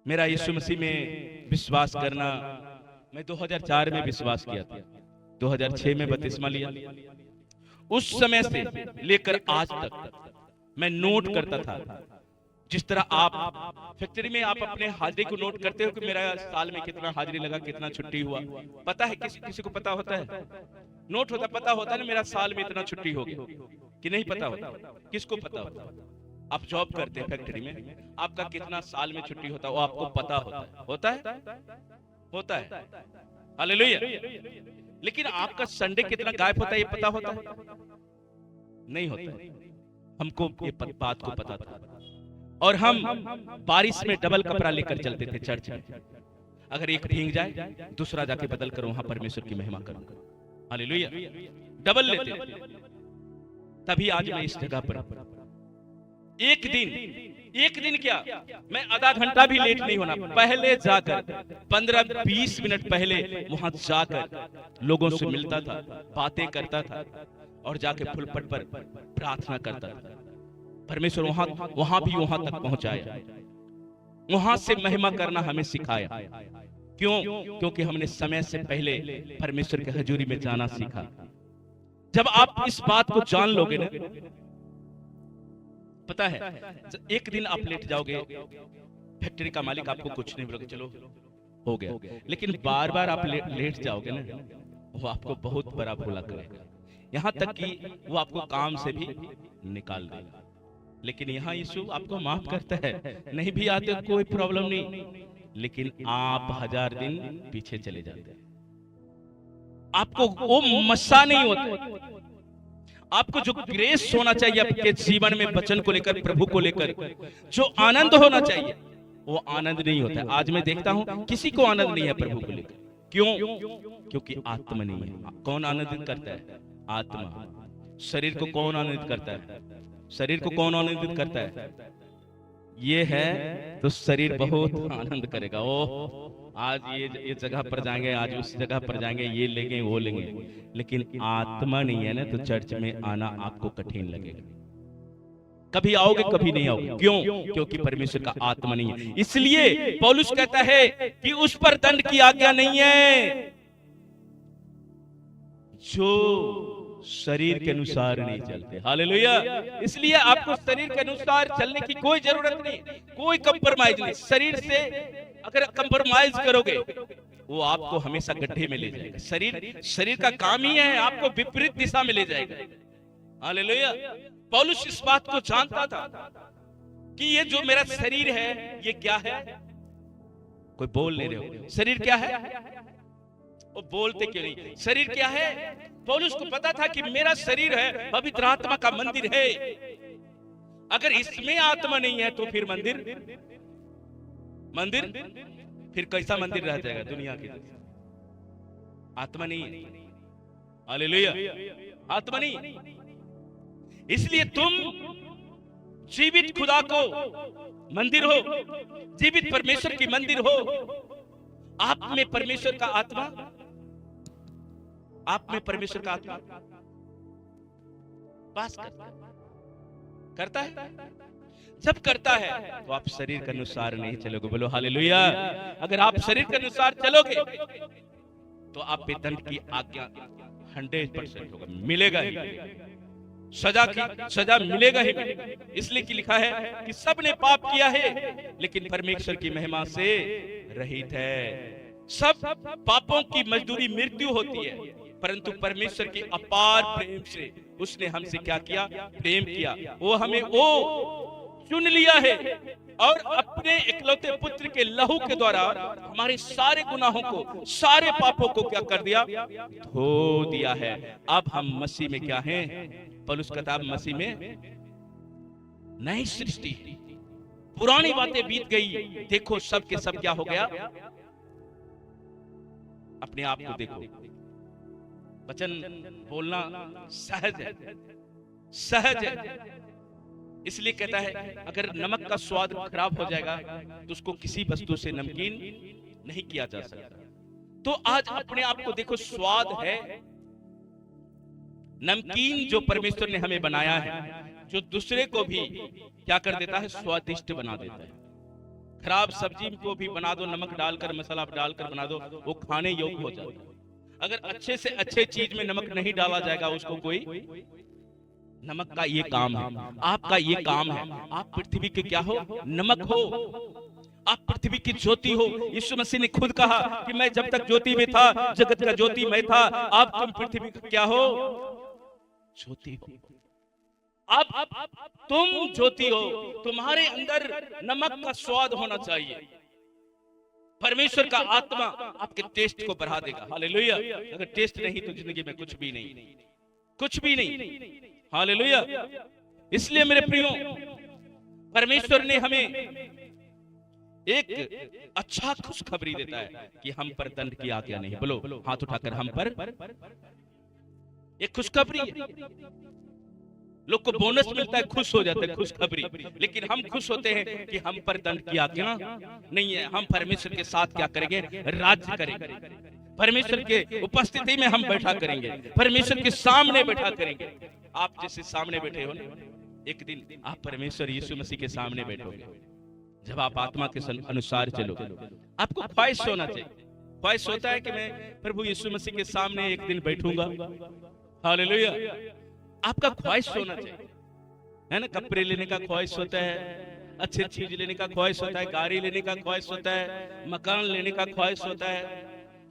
मेरा यीशु मसीह में विश्वास करना, मैं 2004 में विश्वास किया था, 2006 में बपतिस्मा लिया। उस समय से लेकर आज तक मैं नोट करता था, जिस तरह आप फैक्ट्री में आप अपने हाजिरी को नोट करते हो कि मेरा साल में कितना हाजिरी लगा, कितना छुट्टी हुआ, पता है? किसी को पता होता है? नोट होता, पता होता है ना मेरा साल में इतना छुट्टी होगी, कि नहीं पता होता? किसको पता होता? आप जॉब करते हैं फैक्ट्री में, आपका कितना साल में छुट्टी होता है वो आपको पता होता है? होता है। हालेलुया। लेकिन आपका संडे कितना गायब होता है ये पता होता है? नहीं होता। हमको ये बात को पता था, और हम बारिश में डबल कपड़ा लेकर चलते थे चर्च में। अगर एक भीग जाए दूसरा जाके बदल कर वहां परमेश्वर की महिमा करूंगा। हालेलुया। डबल लेते थे। तभी आज मैं इस जगह पर एक दिन क्या, मैं आधा घंटा भी लेट नहीं होना, पहले जाकर 15-20 मिनट पहले वहां जाकर लोगों से मिलता था, बातें करता था, और जाके पुलपट पर प्रार्थना करता था। परमेश्वर वहां तक पहुंचाया, वहां से महिमा करना हमें सिखाया। क्यों? क्योंकि हमने समय से पहले परमेश्वर की हजूरी में जाना सीखा। जब आप इस बात को जान लोगे ना, पता है एक दिन आप लेट जाओगे, फैक्ट्री का मालिक आपको कुछ नहीं बोलोगे, चलो हो गया। लेकिन बार बार आप लेट जाओगे ना, वो आपको बहुत बड़ा भूला करेगा, यहाँ तक कि वो आपको काम से भी निकाल देगा। लेकिन यहाँ यीशु आपको माफ करता है, नहीं भी आते कोई प्रॉब्लम नहीं, लेकिन आप 1000 दिन पीछे चले जाते हैं, आपको वो मस्सा नहीं होता। आपको जो ग्रेस होना चाहिए आपके जीवन में, वचन को लेकर, प्रभु को लेकर जो आनंद होना चाहिए, वो आनंद नहीं होता है। आज मैं देखता हूं किसी को आनंद नहीं है प्रभु को लेकर। क्यों? क्योंकि आत्मा नहीं है। कौन आनंदित करता है? आत्मा। शरीर को कौन आनंदित करता है? शरीर को कौन आनंदित करता है? ये है तो शरीर बहुत आनंद करेगा। ओ आज ये जगह पर जाएंगे, आज उस जगह पर जाएंगे, ये लेंगे वो लेंगे, लेकिन आत्मा नहीं है ना, तो चर्च में आना आपको कठिन लगेगा। कभी आओगे कभी नहीं आओगे। क्यों? क्योंकि परमेश्वर का आत्मा नहीं है। इसलिए पौलुस कहता है कि उस पर दंड की आज्ञा नहीं है जो शरीर के अनुसार नहीं चलते। हालेलुया। इसलिए आपको शरीर के अनुसार चलने की कोई जरूरत नहीं, कोई कंप्रोमाइज नहीं। शरीर से अगर कंप्रोमाइज करोगे वो आपको हमेशा गड्ढे में ले जाएगा। शरीर का काम ही है आपको विपरीत दिशा में ले जाएगा। हालेलुया। पौलुस इस बात को जानता था कि ये जो मेरा शरीर है ये क्या है। कोई बोल नहीं रहे हो, शरीर क्या है? वो बोलते क्यों नहीं? शरीर क्या है? पौलुस को पता था कि मेरा शरीर है पवित्र आत्मा का मंदिर है। अगर इसमें आत्मा नहीं है तो फिर मंदिर फिर कैसा मंदिर रह जाएगा? दुनिया की आत्मा नहीं है। हालेलुया। आत्मा नहीं। इसलिए तुम जीवित खुदा को मंदिर हो, जीवित परमेश्वर की मंदिर हो। आप में परमेश्वर का आत्मा, आप में परमेश्वर का आत्मा वास करता है। जब करता है तो आप शरीर के अनुसार नहीं चलोगे। बोलो हालेलुया। अगर आप शरीर के अनुसार चलोगे तो आप पे दंड की आज्ञा 100% होगा, मिलेगा ही। सजा मिलेगा ही। इसलिए कि लिखा है कि सबने पाप किया है लेकिन परमेश्वर की महिमा से रहित है। सब पापों की मजदूरी मृत्यु होती है, परंतु परमेश्वर के अपार प्रेम से उसने हमसे क्या किया? प्रेम किया। वो हमें वो चुन लिया है और अपने इकलौते पुत्र के लहू के द्वारा हमारे सारे गुनाहों को, सारे पापों को क्या कर दिया? धो दिया है। अब हम मसीह में क्या हैं? पौलुस कहता है मसीह में नई सृष्टि, पुरानी बातें बीत गई, देखो सब के सब क्या हो गया। अपने आप को देखो। वचन बोलना सहज है, सहज है। इसलिए कहता है अगर नमक का स्वाद खराब हो जाएगा तो उसको किसी वस्तु से नमकीन नहीं किया जा सकता। तो आज अपने आप को देखो, स्वाद है नमकीन जो परमेश्वर ने हमें बनाया है, जो दूसरे को भी क्या कर देता है, स्वादिष्ट बना देता है। खराब सब्जी को भी बना दो, नमक डालकर मसाला डालकर बना दो, वो खाने योग्य हो जाता है। अगर अच्छे से अच्छे चीज में नमक नहीं डाला जाएगा उसको कोई, नमक का ये काम है, आपका ये काम है। आप पृथ्वी के क्या हो, नमक हो, आप पृथ्वी की ज्योति हो। यीशु मसीह ने खुद कहा कि मैं जब तक ज्योति में था, जगत का ज्योति मैं था, आप तुम पृथ्वी का क्या हो, ज्योति हो। अब तुम ज्योति हो, तुम्हारे अंदर नमक का स्वाद होना चाहिए। परमेश्वर का आत्मा आपके टेस्ट को बढ़ा देगा। हालेलुया। अगर टेस्ट नहीं तो जिंदगी में कुछ भी नहीं, कुछ भी नहीं। हालेलुया। इसलिए मेरे प्रियो, परमेश्वर ने हमें एक अच्छा खुशखबरी देता है कि हम पर दंड की आज्ञा नहीं। बोलो हाथ उठाकर, हम पर एक खुशखबरी है। लोग को बोनस मिलता है, खुश हो जाते हैं, खुशखबरी। लेकिन हम खुश होते हैं कि हम पर दंड की आज्ञा नहीं है। हम परमेश्वर के साथ क्या करेंगे, राज्य करेंगे। परमेश्वर के उपस्थिति में हम बैठा करेंगे, परमेश्वर के सामने बैठा करेंगे। आप जैसे सामने बैठे हो ना, एक दिन आप परमेश्वर यीशु मसीह के सामने बैठोगे। जब आप आत्मा के अनुसार चलोगे, आपको ख्वाहिश होना चाहिए। ख्वाहिश होता है कि मैं प्रभु यीशु मसीह के सामने एक दिन बैठूंगा। हालेलुया। आपका ख्वाहिश होना चाहिए, है ना। कपड़े लेने का ख्वाहिश होता है, अच्छी चीज लेने का ख्वाहिश होता है, गाड़ी लेने का ख्वाहिश होता है, मकान लेने का ख्वाहिश होता है,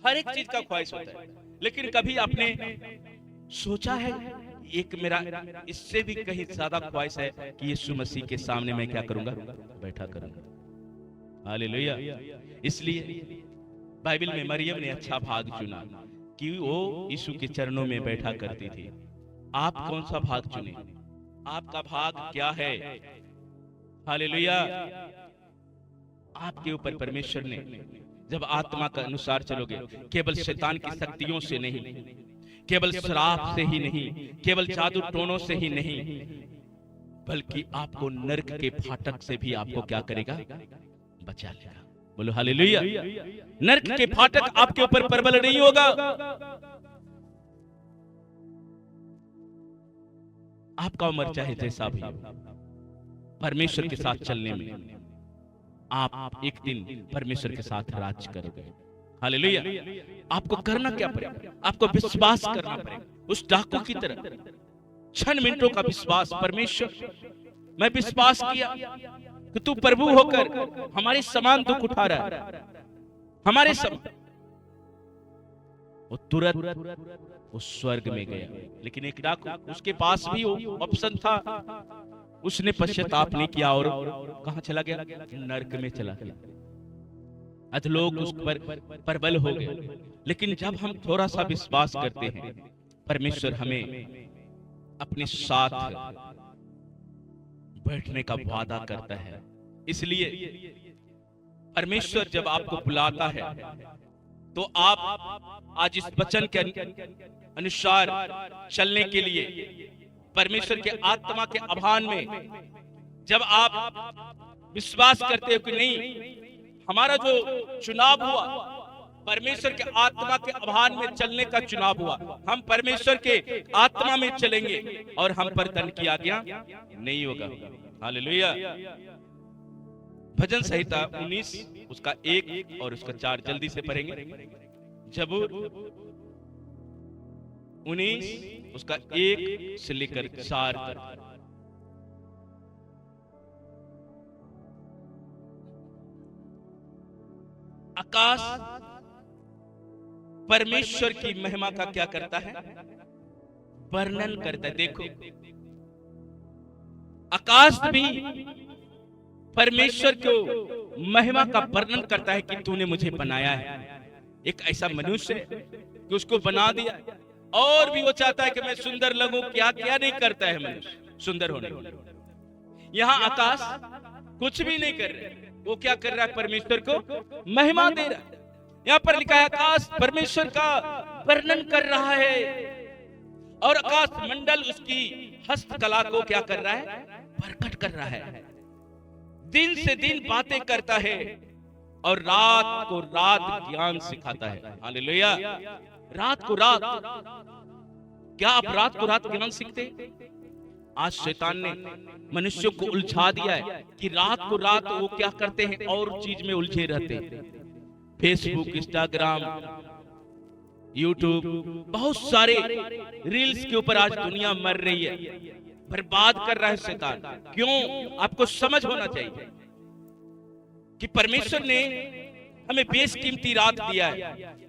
हर एक चीज का ख्वाहिश होता है। लेकिन कभी आपने सोचा है, एक मेरा इससे भी कहीं ज्यादा ख्वाहिश है कि यीशु मसीह के सामने मैं क्या करूंगा, बैठा करूंगा। हालेलुया। इसलिए बाइबल में मरियम ने अच्छा भाग चुना कि वो यीशु के चरणों में बैठा करती थी। आप कौन सा भाग चुने, आपका भाग क्या है। हालेलुया। आपके ऊपर परमेश्वर ने, जब आत्मा का अनुसार चलोगे, केवल शैतान की शक्तियों से नहीं, केवल शराब से ही नहीं, केवल जादू टोनों से ही नहीं, बल्कि आपको नरक के फाटक से भी आपको क्या करेगा, बचा लेगा। बोलो हालेलुया। नरक के फाटक आपके ऊपर प्रबल नहीं होगा। आपका उम्र चाहे जैसा भी, परमेश्वर के साथ चलने में आप एक दिन परमेश्वर के साथ राज करोगे। हालेलुया। आपको करना क्या पड़ेगा, आपको विश्वास करना पड़ेगा। उस डाकू की तरह क्षण मिनटों का विश्वास। परमेश्वर, मैं विश्वास किया कि तू प्रभु होकर हमारे समान दुख उठा रहा है, हमारे समान। वो तुरंत उस स्वर्ग में गया। लेकिन एक डाकू, उसके पास भी वो ऑप्शन था, उसने पश्चाताप नहीं किया और कहां चला गया, नरक में चला गया। अधलोक उस पर प्रबल हो गए। लेकिन जब हम थोड़ा सा विश्वास करते हैं, परमेश्वर हमें अपने साथ बैठने का वादा करता है। इसलिए परमेश्वर जब आपको बुलाता है तो आप आज इस वचन के अनुसार चलने के लिए, परमेश्वर के आत्मा के आह्वान में जब आप विश्वास करते हो कि नहीं, हमारा जो चुनाव हुआ परमेश्वर के आत्मा के आह्वान में चलने का चुनाव हुआ, हम परमेश्वर के आत्मा में चलेंगे और हम पर दंड की आज्ञा नहीं होगा। हालेलुया। भजन संहिता 19 उसका 1 और उसका 4 जल्दी से पढ़ेंगे। जबूर 19 उसका 1 से लेकर 4 तक। आकाश परमेश्वर की महिमा का क्या करता है, वर्णन करता है। देखो, आकाश भी परमेश्वर को महिमा का वर्णन करता है कि तूने मुझे बनाया है। एक ऐसा मनुष्य कि उसको बना दिया और भी वो चाहता है कि मैं सुंदर लगूं। क्या क्या नहीं करता है मनुष्य सुंदर होने के लिए। यहाँ आकाश कुछ भी नहीं कर रहा, वो क्या कर रहा है, परमेश्वर को महिमा दे रहा है। यहाँ पर लिखा है आकाश परमेश्वर का वर्णन कर रहा है और आकाश मंडल उसकी हस्तकला को क्या कर रहा है, प्रकट कर रहा है, दिन से दिन बातें करता है और रात को रात ज्ञान सिखाता है। हालेलुया। रात को रात, क्या आप रात को रात ज्ञान सीखते? आज शैतान ने मनुष्यों को उलझा दिया है कि रात को रात वो क्या करते हैं और चीज में उलझे रहते हैं। फेसबुक, इंस्टाग्राम, यूट्यूब, बहुत सारे रील्स के ऊपर आज दुनिया मर रही है, बर्बाद कर रहा है शैतान। क्यों? आपको समझ होना चाहिए कि परमेश्वर ने हमें बेशकीमती रात दिया है।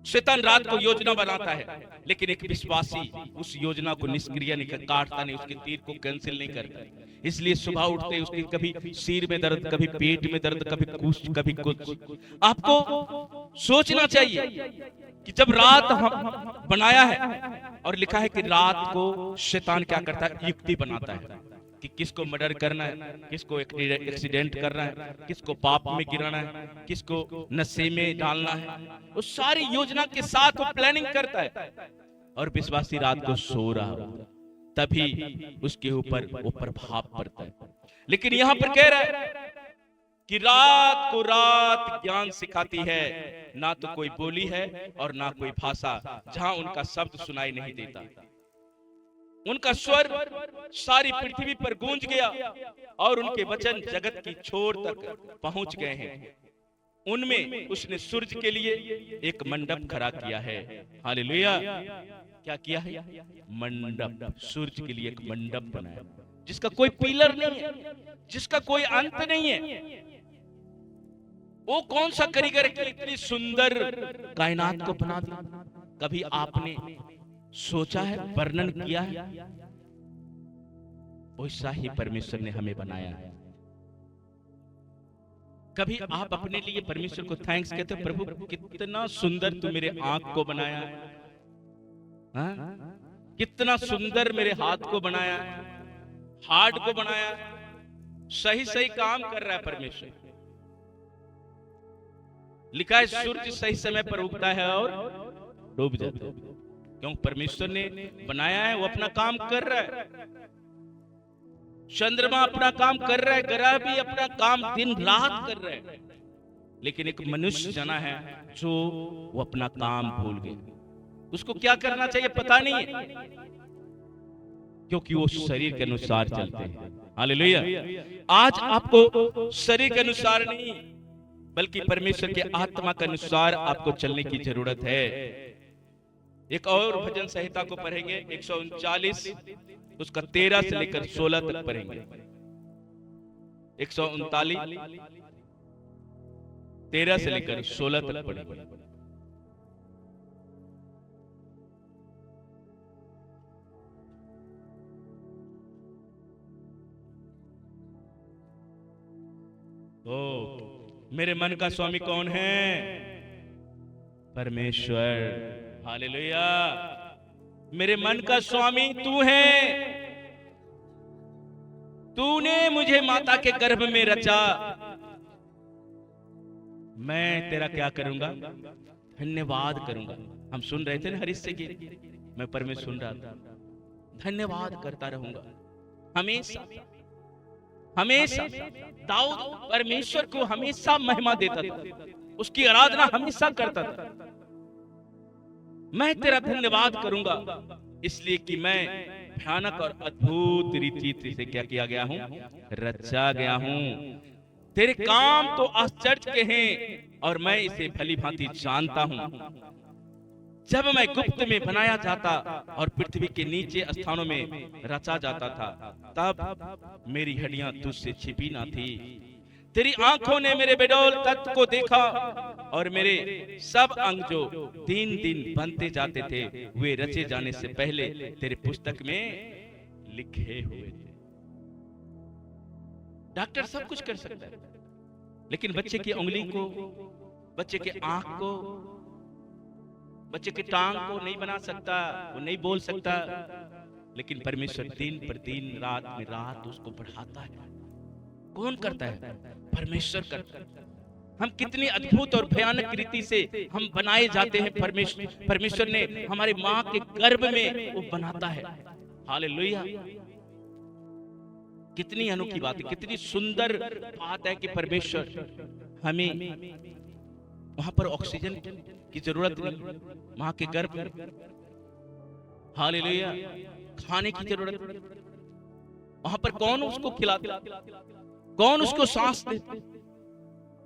शैतान रात को योजना बनाता है, लेकिन एक विश्वासी उस योजना को निष्क्रिय नहीं कर, काटता नहीं, उसके तीर को कैंसिल नहीं करता। इसलिए सुबह उठते उसके कभी सिर में दर्द, कभी पेट में दर्द, कभी कुछ कभी कुछ। आपको सोचना चाहिए कि जब रात हम बनाया है और लिखा है कि रात को शैतान क्या करता है, युक्ति बनाता है कि किसको मर्डर करना है, किसको एक्सीडेंट करना है, किसको पाप में गिराना है, किसको नशे में डालना है। वो सारी योजना के साथ वो प्लानिंग करता है और विश्वासी रात को सो रहा होता, तभी उसके ऊपर वो प्रभाव पड़ता है। लेकिन यहाँ पर कह रहा है कि रात को रात ज्ञान सिखाती है, ना तो कोई बोली है और ना कोई भाषा जहां उनका शब्द सुनाई नहीं देता। उनका स्वर सारी पृथ्वी पर गूंज गया और उनके वचन जगत की छोर तक पहुंच गए हैं। उनमें उसने सूरज के लिए एक मंडप खड़ा किया है। हालेलुया। क्या किया है? मंडप, सूरज के लिए एक मंडप बनाया जिसका कोई पिलर नहीं है, जिसका कोई अंत नहीं है। वो कौन सा कारीगर की इतनी सुंदर कायनात को बना दी? कभी आपने सोचा है, वर्णन किया है? वैसा ही परमेश्वर ने हमें बनाया है। कभी आप अपने लिए परमेश्वर को थैंक्स कहते हो, प्रभु कितना सुंदर तू मेरे आंख को बनाया है, कितना सुंदर मेरे हाथ को बनाया, हार्ट को बनाया, सही सही काम कर रहा है परमेश्वर। लिखा है सूरज सही समय पर उगता है और डूब जाता है। क्यों? परमेश्वर ने बनाया है, वो अपना काम कर रहा है। चंद्रमा अपना काम कर रहा है, ग्रह भी अपना काम दिन रात कर रहे हैं। लेकिन एक मनुष्य जना है जो वो अपना काम भूल गए। उसको क्या करना चाहिए पता नहीं है, क्योंकि वो शरीर के अनुसार चलते हैं। हालेलुया। आज आपको शरीर के अनुसार नहीं बल्कि परमेश्वर के आत्मा के अनुसार आपको चलने की जरूरत है। एक और भजन संहिता को पढ़ेंगे, 139 उसका 13 से लेकर 16 तक पढ़ेंगे। 139 13 से लेकर 16 तक पढ़ेंगे। मेरे मन का स्वामी कौन है? परमेश्वर। हालेलुया। मेरे मन का स्वामी तू है। तूने मुझे माता के गर्भ में रचा, मैं तेरा क्या करूंगा? धन्यवाद करूंगा। हम सुन रहे थे ना हरीश से गीत, मैं परमेश्वर सुन रहा था। धन्यवाद करता रहूंगा हमेशा हमेशा। दाऊद परमेश्वर को हमेशा महिमा देता था, उसकी आराधना हमेशा करता था। मैं तेरा धन्यवाद करूंगा इसलिए कि मैं भयानक और अद्भुत रीति से क्या किया गया हूं? रचा गया हूं। तेरे काम तो आश्चर्य के हैं और मैं इसे भली भांति जानता हूं। जब मैं गुप्त में बनाया जाता और पृथ्वी के नीचे स्थानों में रचा जाता था, तब मेरी हड्डियां तुझसे छिपी ना थी। तेरी आंखों ने मेरे बेडौल तत्व को देखा और मेरे सब अंग जो दिन दिन बनते जाते थे वे रचे जाने से पहले तेरे पुस्तक में लिखे हुए थे। डॉक्टर सब कुछ कर सकता है, लेकिन बच्चे की उंगली को, बच्चे के आंख को, बच्चे की टांग को नहीं बना सकता, वो नहीं बोल सकता। लेकिन परमेश्वर दिन पर दिन, रात में रात उसको बढ़ाता है। कौन करता है? परमेश्वर करता है। हम कितनी अद्भुत और भयानक रीति से हम बनाए जाते हैं। परमेश्वर ने हमारे माँ के गर्भ में वो बनाता है। हालेलुया। कितनी अनोखी बात है, कितनी सुंदर बात है कि परमेश्वर हमें वहां पर ऑक्सीजन की जरूरत नहीं, वहां के गर्भ में हालेलुया खाने की जरूरत नहीं। वहां पर कौन उसको खिलाता, कौन उसको सांस देता?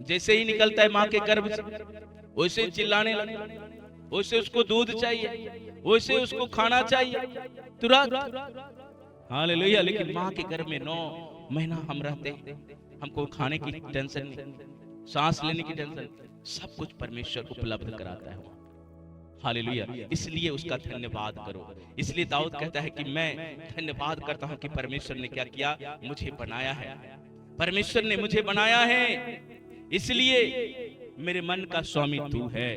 जैसे ही निकलता है मां के गर्भ से वैसे ही चिल्लाने लगता, वैसे उसको दूध चाहिए, वैसे उसको खाना चाहिए तुरंत। हालेलुया। लेकिन मां के गर्भ में 9 महीना हम रहते हैं, हमको खाने की टेंशन नहीं, सांस लेने की टेंशन, सब कुछ परमेश्वर उपलब्ध कराता है। हालेलुया। इसलिए उसका धन्यवाद करो। इसलिए दाऊद कहता है कि मैं धन्यवाद करता हूं कि परमेश्वर ने क्या किया, मुझे बनाया है। परमेश्वर ने मुझे बनाया है, इसलिए मेरे मन का स्वामी तू है।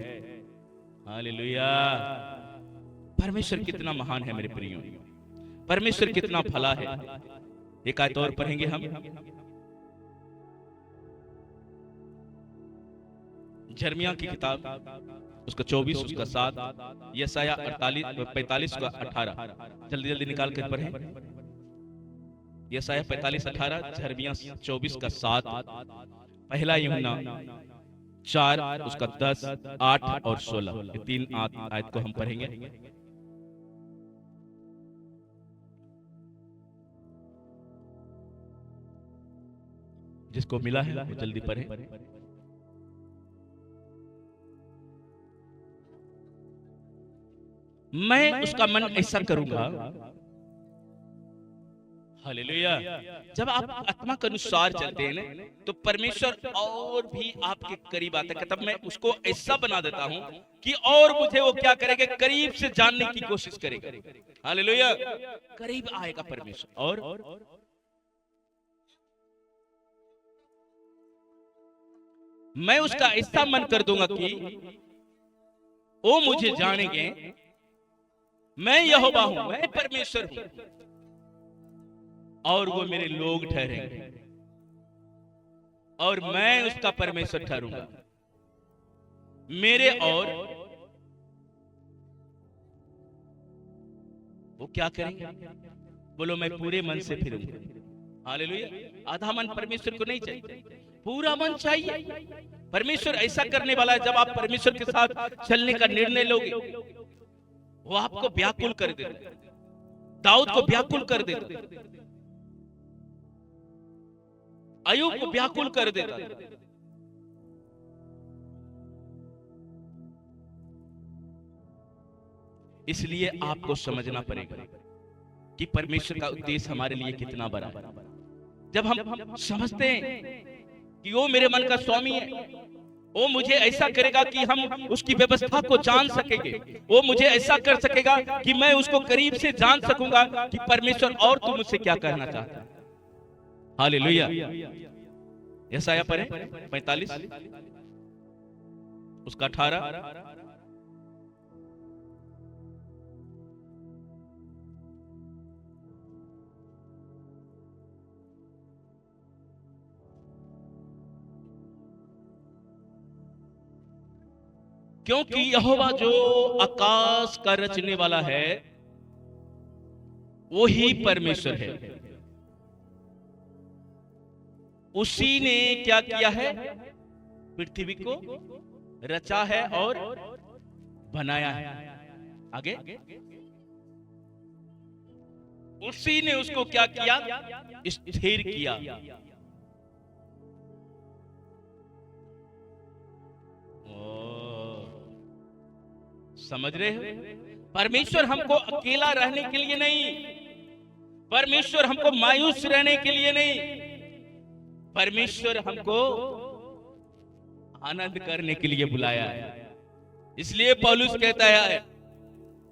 हालेलुया। परमेश्वर कितना महान है मेरे प्रियो, परमेश्वर कितना भला है। एक आयत और पढ़ेंगे हम, यिर्मयाह की किताब उसका 24 उसका 7, यशायाह 45 का 18। जल्दी जल्दी निकाल कर पढ़ें। यशायाह 45:18, यिर्मयाह 24 का 7, पहला यूहन्ना 4 उसका 10, 8 और 16। ये 3 आयत को हम पढ़ेंगे। जिसको मिला है वो जल्दी पढ़े। मैं उसका मन ऐसा करूंगा, हालेलुया। जब आप आत्मा के अनुसार चलते हैं ना, तो परमेश्वर और भी आपके करीब आता है। तब मैं उसको ऐसा बना देता हूं कि और मुझे वो क्या करेगा, करीब से जानने की कोशिश करेगा। हालेलुया। करीब आएगा परमेश्वर, और मैं उसका ऐसा मन कर दूंगा कि वो मुझे जानेंगे, मैं यहोवा हूं, मैं परमेश्वर हूं, और वो मेरे लोग ठहरेंगे, और मैं उसका परमेश्वर ठहरूंगा। मेरे और वो क्या करेंगे, बोलो मैं पूरे मन से फिरूंगा। हालेलुया। आधा मन परमेश्वर को नहीं चाहिए, पूरा मन चाहिए। परमेश्वर ऐसा करने वाला है, जब आप परमेश्वर के साथ चलने का निर्णय लोगे, वो आपको व्याकुल कर देता, दाऊद को व्याकुल कर देता, अय्यूब को व्याकुल कर देता। इसलिए आपको समझना पड़ेगा कि परमेश्वर का उद्देश्य हमारे लिए कितना बड़ा है। जब हम समझते हैं कि वो मेरे मन का स्वामी है, वो मुझे ऐसा करेगा कि हम उसकी व्यवस्था को जान सकेंगे, वो मुझे ऐसा कर सकेगा कि मैं उसको करीब से जान सकूंगा कि परमेश्वर और तू मुझसे क्या कहना चाहता है। हालेलुया। यशायाह पढ़े 45 उसका 18। क्योंकि यहोवा जो आकाश का रचने वाला है वो ही परमेश्वर है। उसी ने क्या किया है, पृथ्वी को रचा है और बनाया है। आगे, उसी ने उसको क्या किया, स्थिर किया। समझ रहे हो? परमेश्वर हमको अकेला रहने के लिए नहीं, परमेश्वर हमको मायूस रहने के लिए नहीं, परमेश्वर हमको आनंद करने के लिए बुलाया है। इसलिए पौलुस कहता है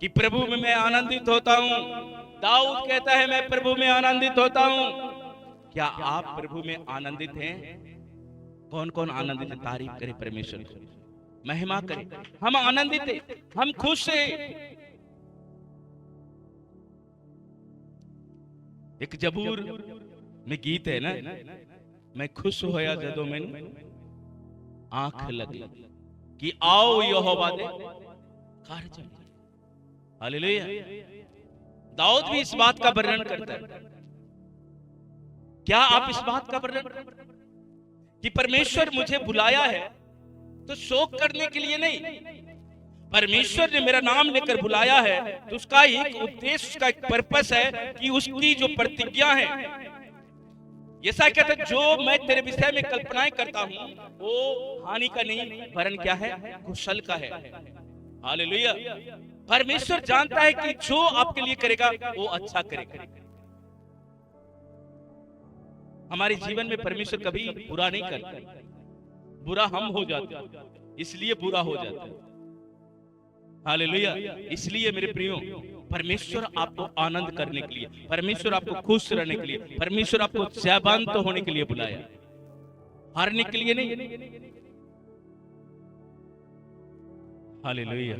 कि प्रभु में मैं आनंदित होता हूं। दाऊद कहता है मैं प्रभु में आनंदित होता हूं। क्या आप प्रभु में आनंदित हैं? कौन कौन आनंदित है? तारीफ करे परमेश्वर को, महिमा करें। हम आनंदित हैं, हम खुश हैं। एक जबूर में गीत है ना, मैं खुश होया जदों मैनू आंख लगी कि आओ यहोवा दे घर चलिए। हालेलुया। दाऊद भी इस बात का वर्णन करता है क्या आप इस बात का वर्णन कि परमेश्वर मुझे बुलाया है तो शोक करने के लिए नहीं, परमेश्वर ने मेरा नाम लेकर बुलाया है तो उसका एक उद्देश्य, उसका एक पर्पस है कि उसकी जो प्रतिज्ञा है, ऐसा कहता है जो मैं तेरे विषय में कल्पनाएं करता हूं वो हानि का नहीं वरन क्या है, कुशल का है। हालेलुया। परमेश्वर जानता है कि जो आपके लिए करेगा वो अच्छा करेगा। हमारे जीवन में परमेश्वर कभी बुरा नहीं करता, बुरा हम हो जाते हैं, इसलिए बुरा हो जाता है। हालेलुया। इसलिए मेरे प्रियो, परमेश्वर आपको आनंद करने के लिए, परमेश्वर आपको खुश रहने के लिए, परमेश्वर आपको जयवंत होने के लिए बुलाया, हारने के लिए नहीं। हालेलुया।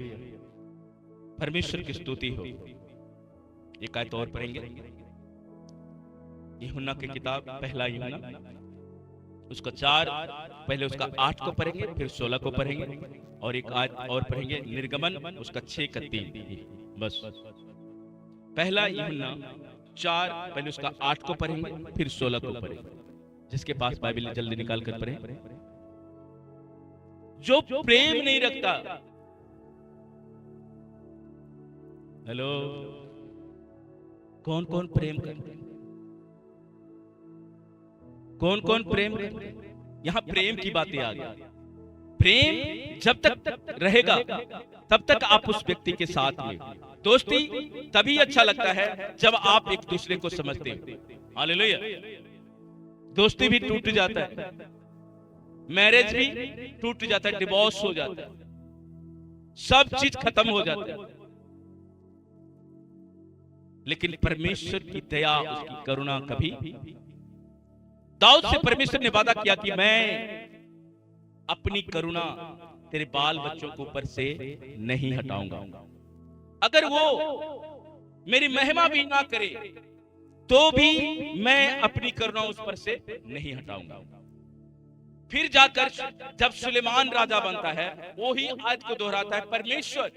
परमेश्वर की स्तुति हो। एक आयत और पढ़ेंगे, यूहन्ना की किताब, पहला यूहन्ना उसका 4, पहले उसका 8 को पढ़ेंगे, फिर 16 को पढ़ेंगे, और एक आयत और पढ़ेंगे निर्गमन उसका 6 का 3। बस पहला यूहन्ना 4, पहले उसका 8 को पढ़ेंगे, फिर 16 को पढ़ेंगे। जिसके पास बाइबल जल्दी निकाल कर पढ़े। जो प्रेम नहीं रखता, हेलो, कौन कौन प्रेम करते हैं? कौन कौन प्रेम करते हैं? यहां प्रेम की बातें आ गई। प्रेम जब तक रहेगा तब तक आप उस व्यक्ति के साथ में। दोस्ती तभी अच्छा लगता है जब आप एक दूसरे को समझते हो। हालेलुया। दोस्ती भी टूट जाता है, मैरिज भी टूट जाता है, डिवोर्स हो जाता है, सब चीज खत्म हो जाता है। लेकिन परमेश्वर की दया, उसकी करुणा कभी, दाऊद से परमेश्वर ने वादा किया कि मैं अपनी करुणा तेरे बाल बच्चों के ऊपर से नहीं हटाऊंगा। अगर वो मेरी महिमा भी ना करे तो भी मैं अपनी करुणा उस पर से नहीं हटाऊंगा। फिर जाकर जब सुलेमान राजा बनता है, वो ही आयत को दोहराता है, परमेश्वर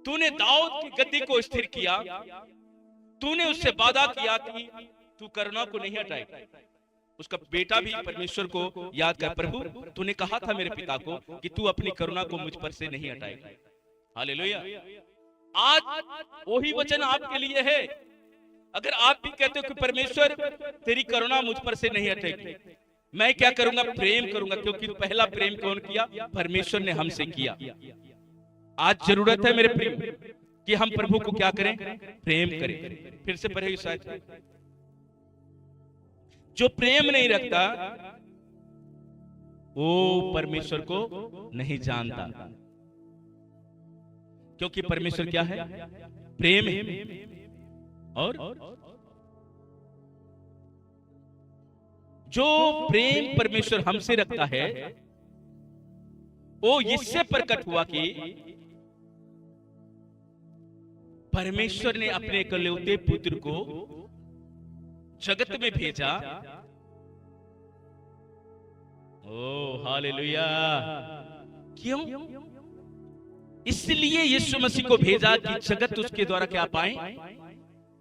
तूने दाऊद की गद्दी को स्थिर किया, तूने उससे वादा किया कि तू करुणा को नहीं हटाएगा। उसका बेटा भी परमेश्वर को याद कर, प्रभु तूने कहा था मेरे पिता को कि तू अपनी करुणा को मुझ पर से नहीं हटाएगा। हालेलुया। आज वही वचन आपके लिए है। अगर आप भी कहते हो कि परमेश्वर तेरी करुणा मुझ पर से नहीं हटेगी, मैं क्या करूंगा? प्रेम करूंगा, क्योंकि पहला प्रेम कौन किया? परमेश्वर ने हमसे किया। आज जरूरत है मेरे प्रेम कि हम प्रभु को क्या करें? प्रेम करें। फिर से पढ़े शायद, जो प्रेम नहीं रखता वो परमेश्वर को नहीं जानता, क्योंकि परमेश्वर क्या है? प्रेम है। और जो प्रेम परमेश्वर हमसे रखता है वो इससे प्रकट हुआ कि परमेश्वर ने अपने इकलौते पुत्र को जगत में भेजा। ओ हालेलुया। क्यों? इसलिए यीशु मसीह को भेजा कि जगत उसके द्वारा क्या पाए?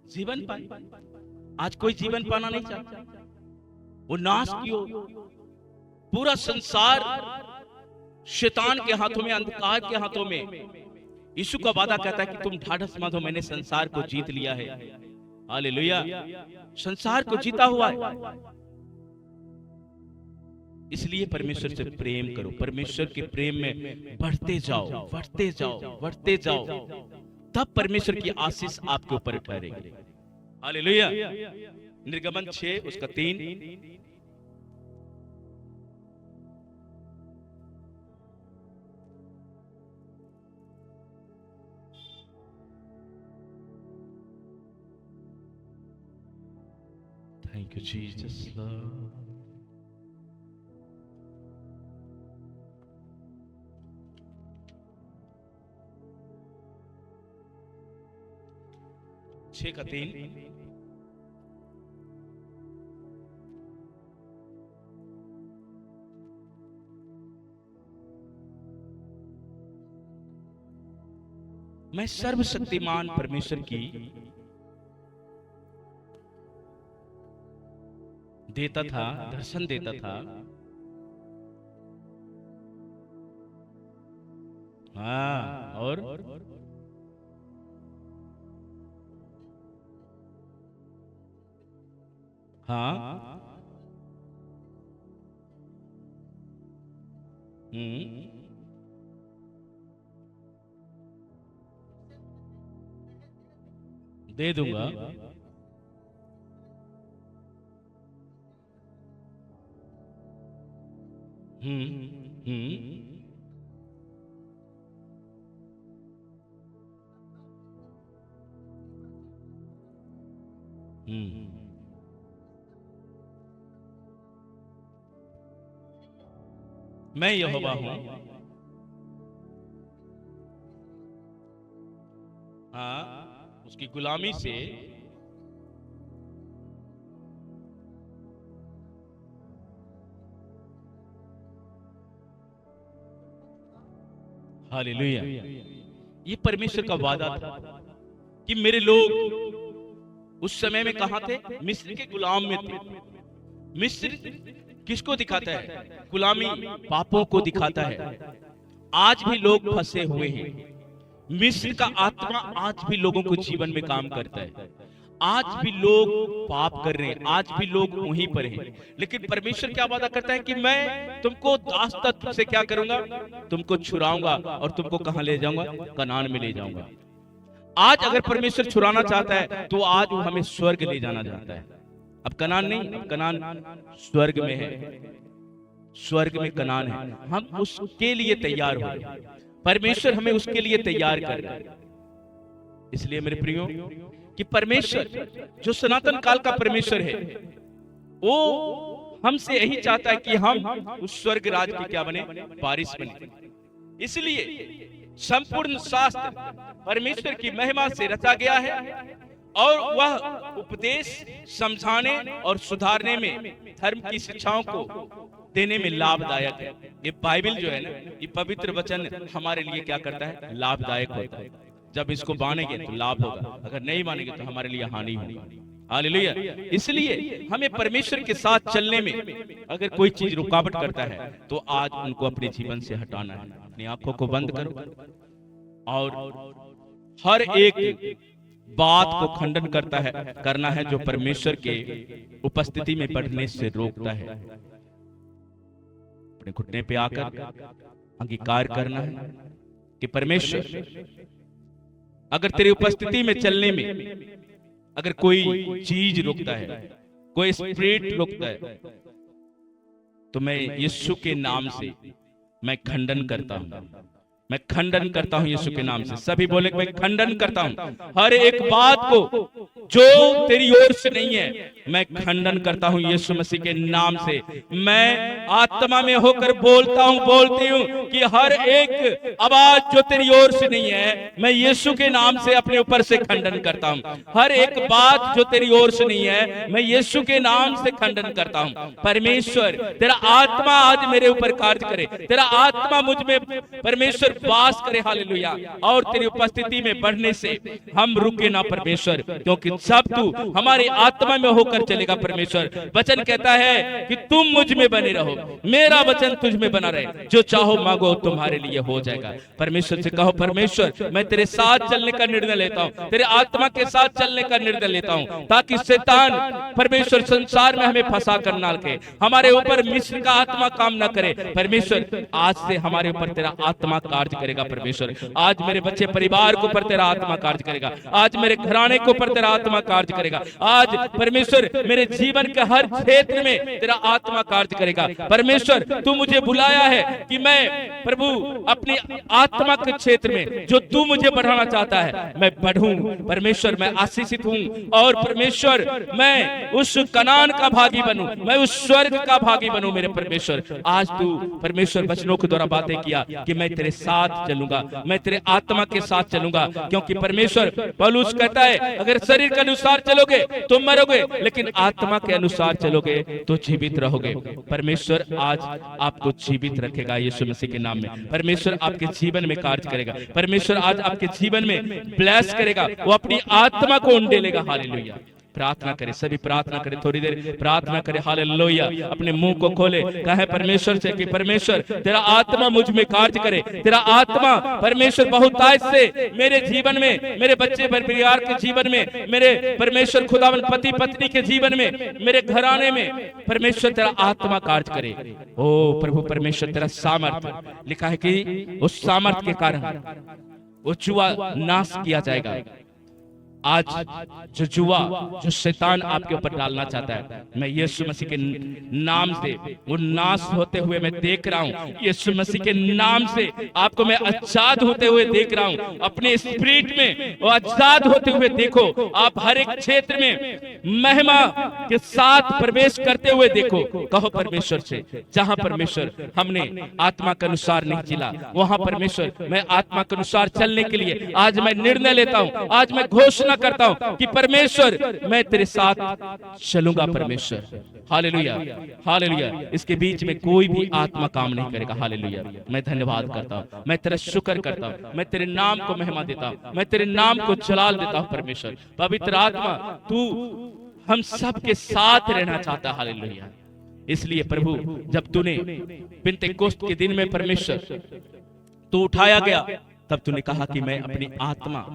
जीवन पाए। आज कोई जीवन पाना नहीं चाहता, वो नाश की ओर। पूरा संसार शैतान के हाथों में, अंधकार के हाथों में। यीशु का वादा कहता है कि तुम ढाढ़स बांधो, मैंने संसार को जीत लिया है। हालेलुया। संसार को जीता हुआ है। इसलिए परमेश्वर से प्रेम करो, परमेश्वर के प्रेम में बढ़ते जाओ, बढ़ते जाओ, बढ़ते जाओ, तब परमेश्वर की आशीष आपके ऊपर ठहरेगी। हालेलुया। निर्गमन 6 उसका 3। Thank you, Jesus, Lord. छह का 3। मैं सर्वशक्तिमान परमेश्वर की देता था, दर्शन देता था। हाँ, और हाँ, दे दूंगा। हम्म। मैं यहोवा हूं। हाँ, उसकी गुलामी से हालेलुया। ये परमेश्वर का वादा था कि मेरे लोग उस समय में कहां थे? मिस्र के गुलाम में थे। मिस्र किसको दिखाता है? गुलामी, पापों को दिखाता है। आज भी लोग फंसे हुए हैं। मिस्र का आत्मा आज भी लोगों को जीवन में काम करता है। आज भी लोग पाप कर रहे हैं, आज भी लोग वहीं पर हैं। लेकिन परमेश्वर क्या वादा करता है कि मैं तुमको दासत्व से क्या करूंगा? तुमको छुड़ाऊंगा और तुमको कहां ले जाऊंगा? कनान में ले जाऊंगा। आज अगर परमेश्वर छुड़ाना चाहता है तो आज वो हमें स्वर्ग ले जाना चाहता है। अब कनान नहीं, अब कनान स्वर्ग में है। स्वर्ग में कनान है, हम उसके लिए तैयार हो रहे हैं। परमेश्वर हमें उसके लिए तैयार कर रहा है। इसलिए मेरे प्रियो कि परमेश्वर जो सनातन काल का परमेश्वर है, वो हमसे यही चाहता है कि हम उस स्वर्ग राज के क्या बने? वारिस बने। इसलिए संपूर्ण शास्त्र परमेश्वर की महिमा से रचा गया है और वह उपदेश समझाने और सुधारने में, धर्म की शिक्षाओं को देने में लाभदायक है। ये बाइबल जो है ना, ये पवित्र वचन हमारे लिए क्या करता है? लाभदायक होता है। जब इसको मानेंगे तो लाभ होगा, अगर नहीं मानेंगे तो हमारे लिए हानि होगी। हालेलुया। इसलिए हमें परमेश्वर के साथ चलने में अगर कोई चीज रुकावट करता है तो आज उनको अपने जीवन से हटाना है। अपनी आंखों को बंद करो और हर एक बात को खंडन करना है जो परमेश्वर के उपस्थिति में बढ़ने से रोकता है। अपने घुटने पे आकर अंगीकार करना है कि परमेश्वर, अगर तेरी उपस्थिति में चलने में अगर कोई चीज रुकता है, कोई स्पिरिट रुकता है, तो मैं यीशु के नाम से मैं खंडन करता हूं। मैं खंडन करता हूं यीशु के नाम से। सभी बोले मैं खंडन करता हूं हर एक बात को जो तेरी ओर से नहीं है। मैं खंडन करता हूं यीशु मसीह के नाम से। मैं आत्मा में होकर बोलता हूं, बोलती हूं कि हर एक आवाज जो तेरी ओर से नहीं है, मैं यीशु के नाम से अपने ऊपर से खंडन करता हूं। हर एक बात जो तेरी ओर से नहीं है, मैं यीशु के नाम से खंडन करता हूं। परमेश्वर तेरा आत्मा आज मेरे ऊपर कार्य करे, तेरा आत्मा मुझ में परमेश्वर वास करे। हालेलुया। और तेरी उपस्थिति में बढ़ने से हम रुके ना परमेश्वर, क्योंकि सब तू हमारी आत्मा में होकर चलेगा। परमेश्वर वचन कहता है कि तुम मुझ में बने रहो, मेरा वचन तुझ में बना रहे, जो चाहो मांगो तुम्हारे लिए हो जाएगा। परमेश्वर से कहो, परमेश्वर मैं तेरे साथ चलने का निर्णय लेता हूं, तेरे आत्मा के साथ चलने का निर्णय लेता हूं, ताकि शैतान परमेश्वर संसार में हमें फंसा कर ना रखे, हमारे ऊपर मिस्र का आत्मा काम ना करे। परमेश्वर आज से हमारे ऊपर तेरा आत्मा कार्य करेगा। परमेश्वर आज मेरे बच्चे परिवार को पर तेरा आत्मा कार्य करेगा। आज मेरे घराने को पर तेरा आत्मा कार्य करेगा। आज परमेश्वर मेरे जीवन के हर क्षेत्र में तेरा आत्मा कार्य करेगा। परमेश्वर तू मुझे बुलाया है कि मैं प्रभु अपनी आत्मा के क्षेत्र में जो तू मुझे बढ़ाना चाहता है मैं बढ़ूं। परमेश्वर मैं आशीषित हूं और परमेश्वर मैं उस कनान का भागी बनूं, मैं उस स्वर्ग का भागी बनूं। मेरे परमेश्वर आज तू परमेश्वर वचनों के द्वारा बातें किया कि मैं तेरे साथ चलूंगा, मैं तेरे आत्मा के साथ चलूंगा, क्योंकि परमेश्वर पौलुस कहता है अगर शरीर के अनुसार चलोगे तो मरोगे, लेकिन आत्मा के अनुसार चलोगे तो जीवित रहोगे। परमेश्वर आज आपको जीवित रखेगा यीशु मसीह के नाम में। परमेश्वर आपके जीवन में कार्य करेगा। परमेश्वर आज आपके जीवन में ब्लेस करेगा, वो अपनी आत्मा को उंडेलेगा। हालेलुया। प्रार्थना करें, सभी प्रार्थना करें, थोड़ी देर प्रार्थना करें। हालेलुया। अपने मुंह को खोले, कहे परमेश्वर से कि परमेश्वर तेरा आत्मा मुझ में कार्य करे, तेरा आत्मा परमेश्वर बहुतायत से मेरे जीवन में, मेरे बच्चे परिवार के जीवन में, मेरे परमेश्वर खुदावन पति पत्नी के जीवन में, मेरे घराने में परमेश्वर तेरा आत्मा कार्य करे। ओ प्रभु परमेश्वर तेरा सामर्थ्य, लिखा है कि उस सामर्थ्य के कारण वो जुआ नाश किया जाएगा। आज जो जुआ, जो शैतान आपके ऊपर डालना चाहता है, मैं यीशु मसीह के नाम से वो नाश होते हुए मैं देख रहा हूँ। यीशु मसीह के नाम से आपको मैं आजाद होते हुए देख रहा हूँ। अपने स्पिरिट में वो आजाद होते हुए देखो। आप हर एक क्षेत्र में महिमा के साथ प्रवेश करते हुए देखो। कहो परमेश्वर से, जहां परमेश्वर हमने आत्मा के अनुसार नहीं चला, वहां परमेश्वर मैं आत्मा के अनुसार चलने के लिए आज मैं निर्णय लेता हूं। आज मैं घोषणा करता हूं कि परमेश्वर मैं तेरे साथ चलूंगा। परमेश्वर हालेलुया, हालेलुया। इसके बीच में कोई भी आत्मा काम नहीं करेगा। हालेलुया। मैं धन्यवाद करता हूं, मैं तेरा शुक्र करता हूं, मैं तेरे नाम को महिमा देता हूं, मैं तेरे नाम को जलाल देता हूं। परमेश्वर पवित्र आत्मा, तू हम सब के साथ रहना चाहता है। हालेलुया। इसलिए प्रभु जब तूने पिंतेकोस्त के दिन में परमेश्वर तू उठाया गया, तब तूने कहा कि मैं अपनी आत्मा,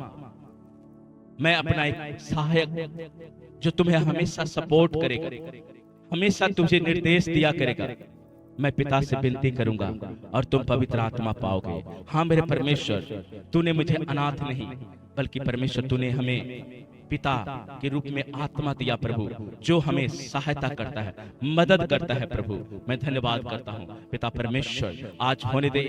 मैं अपना एक सहायक जो तुम्हें हमेशा सपोर्ट करेगा, हमेशा तुझे निर्देश दिया करेगा, मैं पिता से विनती करूंगा और तुम पवित्र आत्मा पाओगे। हाँ मेरे परमेश्वर, तूने मुझे अनाथ नहीं बल्कि परमेश्वर तूने हमें पिता के रूप में आत्मा दिया प्रभु, जो हमें सहायता करता है, मदद करता है। प्रभु मैं धन्यवाद करता हूँ पिता परमेश्वर। आज होने दे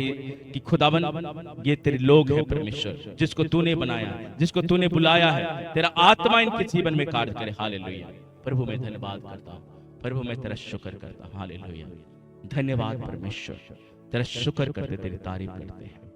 कि खुदावन ये तेरे लोग हैं परमेश्वर, जिसको तूने बनाया, जिसको तूने बुलाया है, तेरा आत्मा इनके जीवन में कार्य करे। हालेलुया। प्रभु मैं धन्यवाद करता हूँ, प्रभु मैं तेरा शुक्र करता हूँ। हालेलुया। धन्यवाद परमेश्वर, तेरा शुक्र करते, तेरी तारीफ करते हैं।